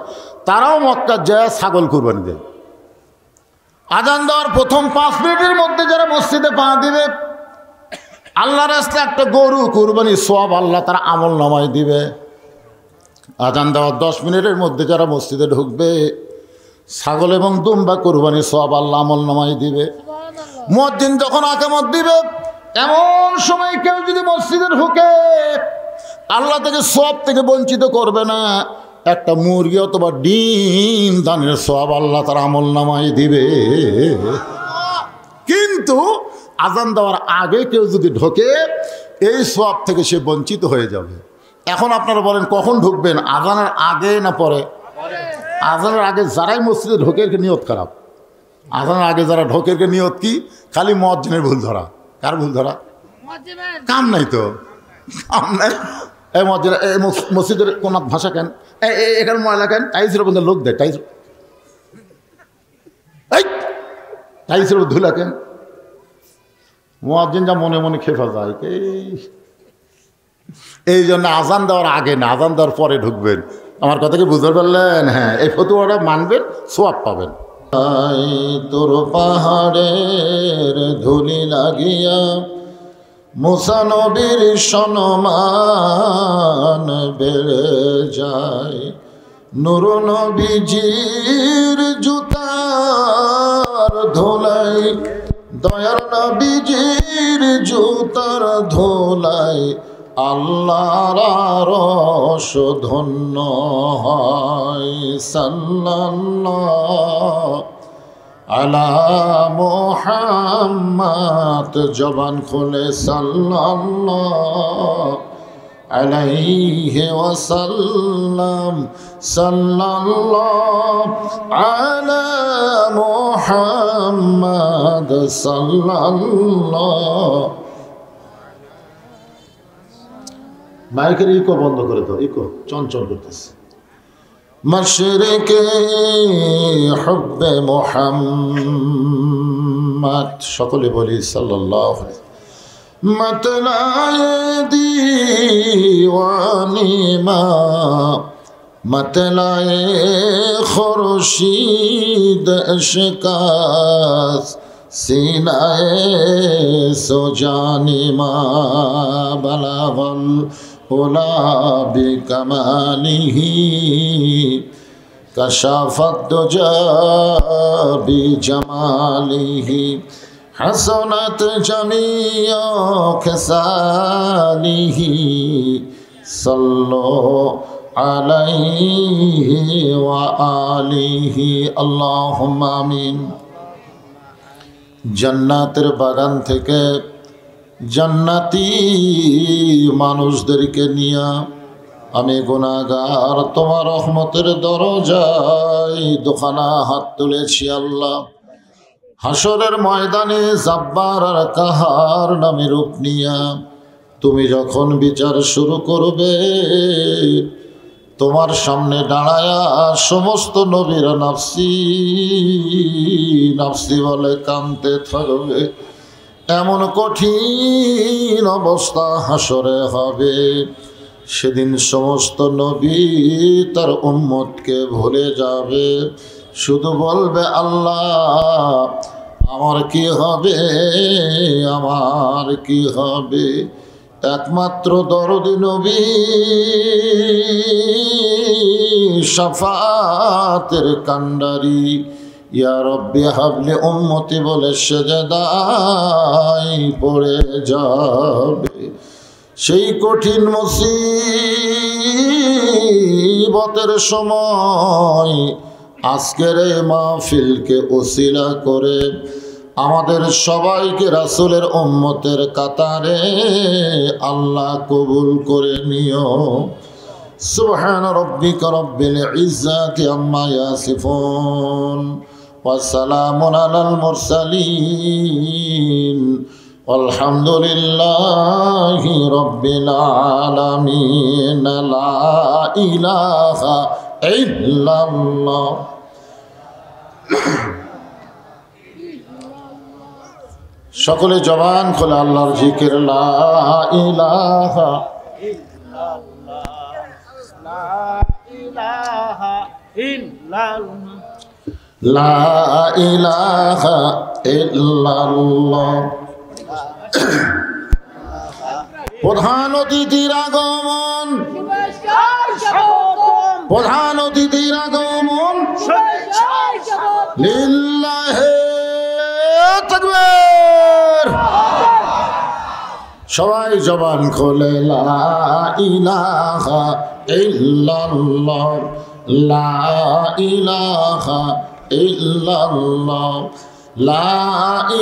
তারাও মক্কা যায় ছাগল কুরবানি দেয়। আজান দেওয়ার প্রথম 5 মিনিটের মধ্যে যারা মসজিদে পা দিবে আল্লাহর রাস্তায় একটা গরু কুরবানি সওয়াব আল্লাহ তারা আমল নামায় দিবে। আজান দেওয়ার 10 মিনিটের মধ্যে যারা মসজিদে ঢুকবে ছাগল এবং দুম্বা কুরবানি সওয়াব আল্লাহ আমল নামায় দিবে। মুয়াজ্জিন যখন আকামত দিবে এমন সময় কেউ যদি মসজিদে ঢুকে আল্লাহ থেকে সওয়াব থেকে বঞ্চিত করবে না। একটা মুরগি অথবা ডিম দানের সওয়াব আল্লাহ তার আমল নামায় দিবে। কিন্তু আজান দেওয়ার আগে কেউ যদি ঢোকে এই সওয়াব থেকে সে বঞ্চিত হয়ে যাবে। এখন আপনারা বলেন কখন ঢুকবেন, আজানের আগে না পরে? আজানের আগে যারাই মসজিদে ঢোকে এর নিয়ত খারাপ। আজানের আগে যারা ঢোকে নিয়ত কি? খালি মুয়াজ্জিনের ভুল ধরা। কার ভুল ধরা? কাম নাই তো। এই মসজিদ এই মসজিদের কোন ভাষা কেন, এখানে ময়লা কেন, টাইলসের বন্ধু লোক দেয়, টাইলসের ধুলা কেন, মুয়াজ্জিন যা মনে মনে খেপা যায়। এই জন্য আজান দেওয়ার আগে না, আজান দেওয়ার পরে ঢুকবেন। আমার কথা কি বুঝতে পারলেন? হ্যাঁ, এই ফতুয়াটা মানবেন, সোয়াব পাবেন। তোর পাহাড়ের ধুলি লাগিয়া মুসা নবীর সম্মান বেড়ে যায়, নূর নবীজির জুতার ধুলাই, দয়ার নবীজির জুতার ধুলাই আল্লাহর আরশ ধন্য হয়। সাল্লাল্লাহু আলা মুহাম্মদ, জবান খুলে সাল্লাল্লাহু আলাইহি ওয়াসাল্লাম, সাল্লাল্লাহু আলা মুহাম্মদ সাল্লাল্লাহু। মাইকের ইকো বন্ধ করে দাও, ইকো চঞ্চল করতেছে। মশরিকে হুব্বে মুহাম্মদ, সকলে বলি সাল্লাল্লাহু আলাইহি। मतलाए दीवानी माँ, मतलाए खुर्शीद इश्क़ास, सीनाए सुजानी माँ, बलागल उला बिकमालिही, कशाफत दुजा बिजमालिही, हसनत जमिया खसालिही, सल्लो अलैहि व आलिही, अल्लाहुम्मा आमीन। জান্নাতের বাগান থেকে জান্নাতি মানুষদেরকে নিয়ে আমি গুনাহগার তোমার রহমতের দরজায় দুখানা হাত তুলেছি আল্লাহ। হাসরের ময়দানে জাব্বার আর কাহার নামে রূপ নিয়া তুমি যখন বিচার শুরু করবে, তোমার সামনে দাঁড়ায়া সমস্ত নবীরা নাফসি নাফসি বলে কাঁদতে থাকবে। এমন কঠিন অবস্থা হাসরে হবে, সেদিন সমস্ত নবী তার উম্মতকে ভুলে যাবে, শুধু বলবে আল্লাহ আমার কি হবে, আমার কি হবে। একমাত্র দরদি নবী শাফাতের কান্ডারি ইয়া রব্বি হাবলি উম্মতি বলে সেজদায় পড়ে যাবে। সেই কঠিন মুসিবতের সময় আজকের এই মাহফিলকে ওসিলা করে আমাদের সবাইকে রাসূলের উম্মতের কাতারে আল্লাহ কবুল করে নিও। সুবহান রাব্বিকা রাব্বিল ইজ্জাতি আম্মা ইয়াসিফুন ওয়া সালামুন আলাল মুরসালিন আলহামদুলিল্লাহি রাব্বিল আলামিন। লা ইলাহা ইল্লাল্লাহ। সকলে জবান খোলে আল্লাহর জিকির, লা ইলাহা লা ইলাহা ইল্লাল্লাহ। প্রধান অতিথির আগমন, প্রধান অতিথির আগমন, লিল্লাহে তাকবীর। সবাই জবান খোলে লা ইলাহা ইল্লাল্লাহ, লা ইলাহা ইল্লাল্লাহ, লা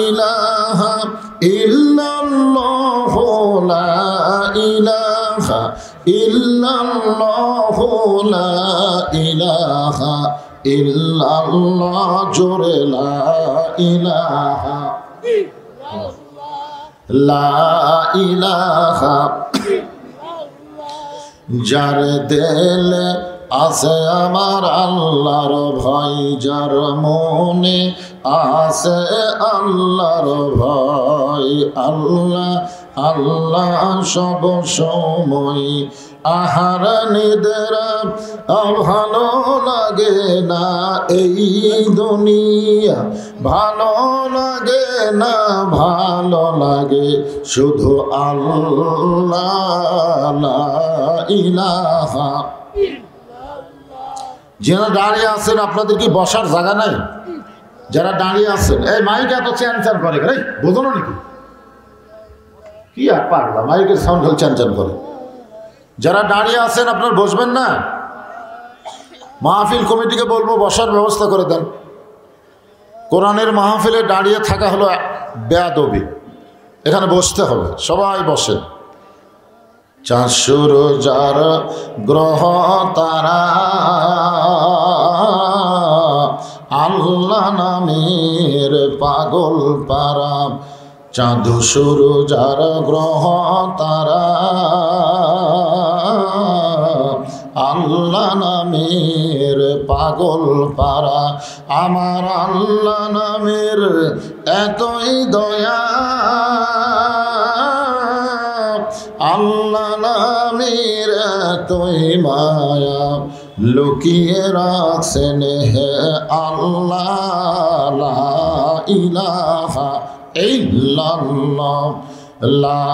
ইলাহা ইল্লাল্লাহ, লা ইলাহা ইল্লাল্লাহ, লা ইলাহা ইল্লাল্লাহ। জোরে লা ইলাহা লা ইলাহা যার দিলে আছে আমার আল্লাহর ভয়, যার মনে আছে আল্লাহর ভয়, আল্লাহ আল্লাহ সব সময়। আহার নিদেরা ভালো লাগে না এই দুনিয়া, ভালো লাগে না, ভালো লাগে শুধু আল্লাহ লা ইলাহা। যারা দাঁড়িয়ে আছেন আপনাদের কি বসার জায়গা নাই? যারা দাঁড়িয়ে আছেন, এই মাইক এত চ্যান করে, বোঝো না নাকি? কি আর পারলাম, মাইকের সাউন্ড হল চ্যান করে। যারা দাঁড়িয়ে আছেন আপনার বসবেন না? মাহফিল কমিটিকে বলবো বসার ব্যবস্থা করে দেন। কোরআনের মাহফিলে দাঁড়িয়ে থাকা হলো বেয়াদবি, এখানে বসতে হবে, সবাই বসেন। চাঁদ যার গ্রহ তারা আল্লাহ নামের পাগল পারা, চাঁদ শুরু যার গ্রহ তারা আল্লাহ নামের পাগল পারা। আমার আল্লাহ নামের এতই দয়া, আল্লাহ নামের এতই মায়া, লুকিয়ে রাখছেন হে আল্লাহ লা ইলাহা ইল্লাল্লাহ, লা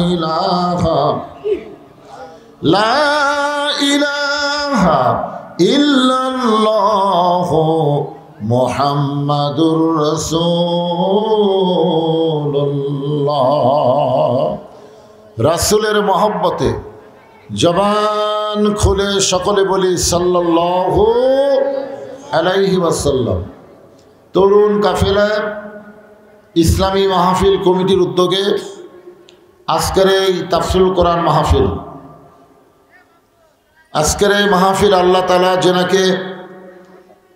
ইলাহা লা ইলাহা ইল্লাল্লাহ মুহাম্মাদুর রাসূলুল্লাহ। রাসূলের মহব্বতে জবান খুলে সকলে বলি সাল্লাল্লাহু আলাইহি ওয়াসাল্লাম। তরুণ কাফেলা ইসলামী মাহফিল কমিটির উদ্যোগে আজকের এই তাফসিরুল কোরআন মাহফিল, আজকের এই মাহফিল আল্লাহ তাআলা যেনাকে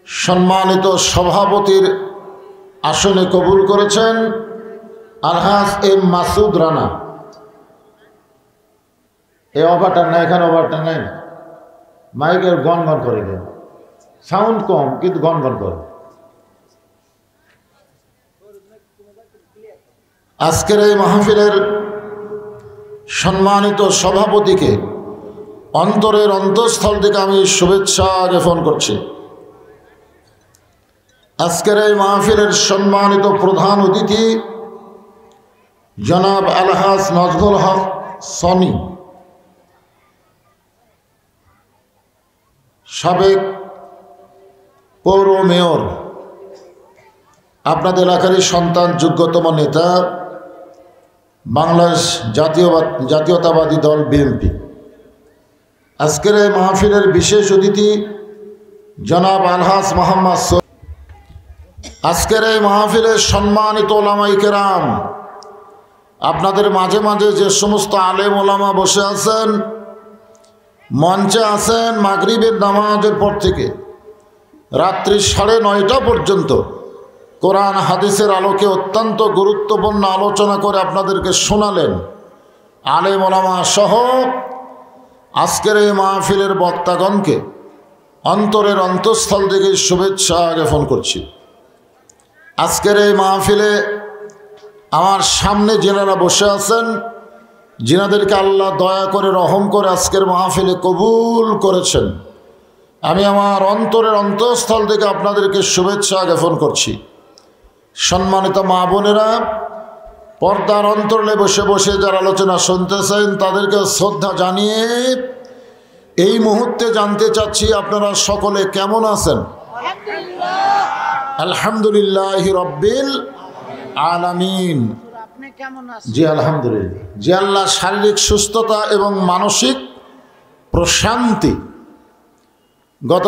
সম্মানিত সভাপতির আসনে কবুল করেছেন, আলহাজ এম মাসুদ রানা। এই অফারটা নাই, এখানে অফারটা নাই, মাইকের গন গন করে, সাউন্ড কম কিন্তু গন গন করে। আজকের এই মাহফিলের সম্মানিত সভাপতিকে অন্তরের অন্তঃস্থল থেকে আমি শুভেচ্ছা জ্ঞাপন করছি। আজকের এই মাহফিলের সম্মানিত প্রধান অতিথি জনাব আলহাজ নজরুল হক সনি, সাবেক পৌর মেয়র, আপনাদের এলাকারই সন্তান, যোগ্যতম নেতা, বাংলাদেশ জাতীয়তাবাদী দল বিএনপি। আজকের এই মাহফিলের বিশেষ অতিথি জনাব আলহাজ মোহাম্মদ। আজকের এই মাহফিলের সম্মানিত ওলামায়ে কেরাম, আপনাদের মাঝে মাঝে যে সমস্ত আলেম ওলামা বসে আছেন, মঞ্চে আছেন, মাগরিবের নামাজের পর থেকে রাত্রি 9:30 পর্যন্ত কোরআন হাদিসের আলোকে অত্যন্ত গুরুত্বপূর্ণ আলোচনা করে আপনাদেরকে শোনালেন আলেম ওলামা সহ। আজকের এই মাহফিলের বক্তাগণকে অন্তরের অন্তঃস্থল থেকে শুভেচ্ছা জ্ঞাপন করছি। আজকের এই মাহফিলে আমার সামনে যেনারা বসে আছেন, যিনাদেরকে আল্লাহ দয়া করে রহম করে আজকের মাহফিলে কবুল করেছেন, আমি আমার অন্তরের অন্তঃস্থল থেকে আপনাদেরকে শুভেচ্ছা জ্ঞাপন করছি। সম্মানিত মা বোনেরা, পর্দার অন্তরালে বসে বসে যারা আলোচনা শুনতেছেন তাদেরকে শ্রদ্ধা জানিয়ে এই মুহূর্তে জানতে চাচ্ছি আপনারা সকলে কেমন আছেন? আলহামদুলিল্লাহ রব্বিল আলামিন। জি আলহামদুলিল্লাহ। জি আল্লাহ শারীরিক সুস্থতা এবং মানসিক প্রশান্তি গত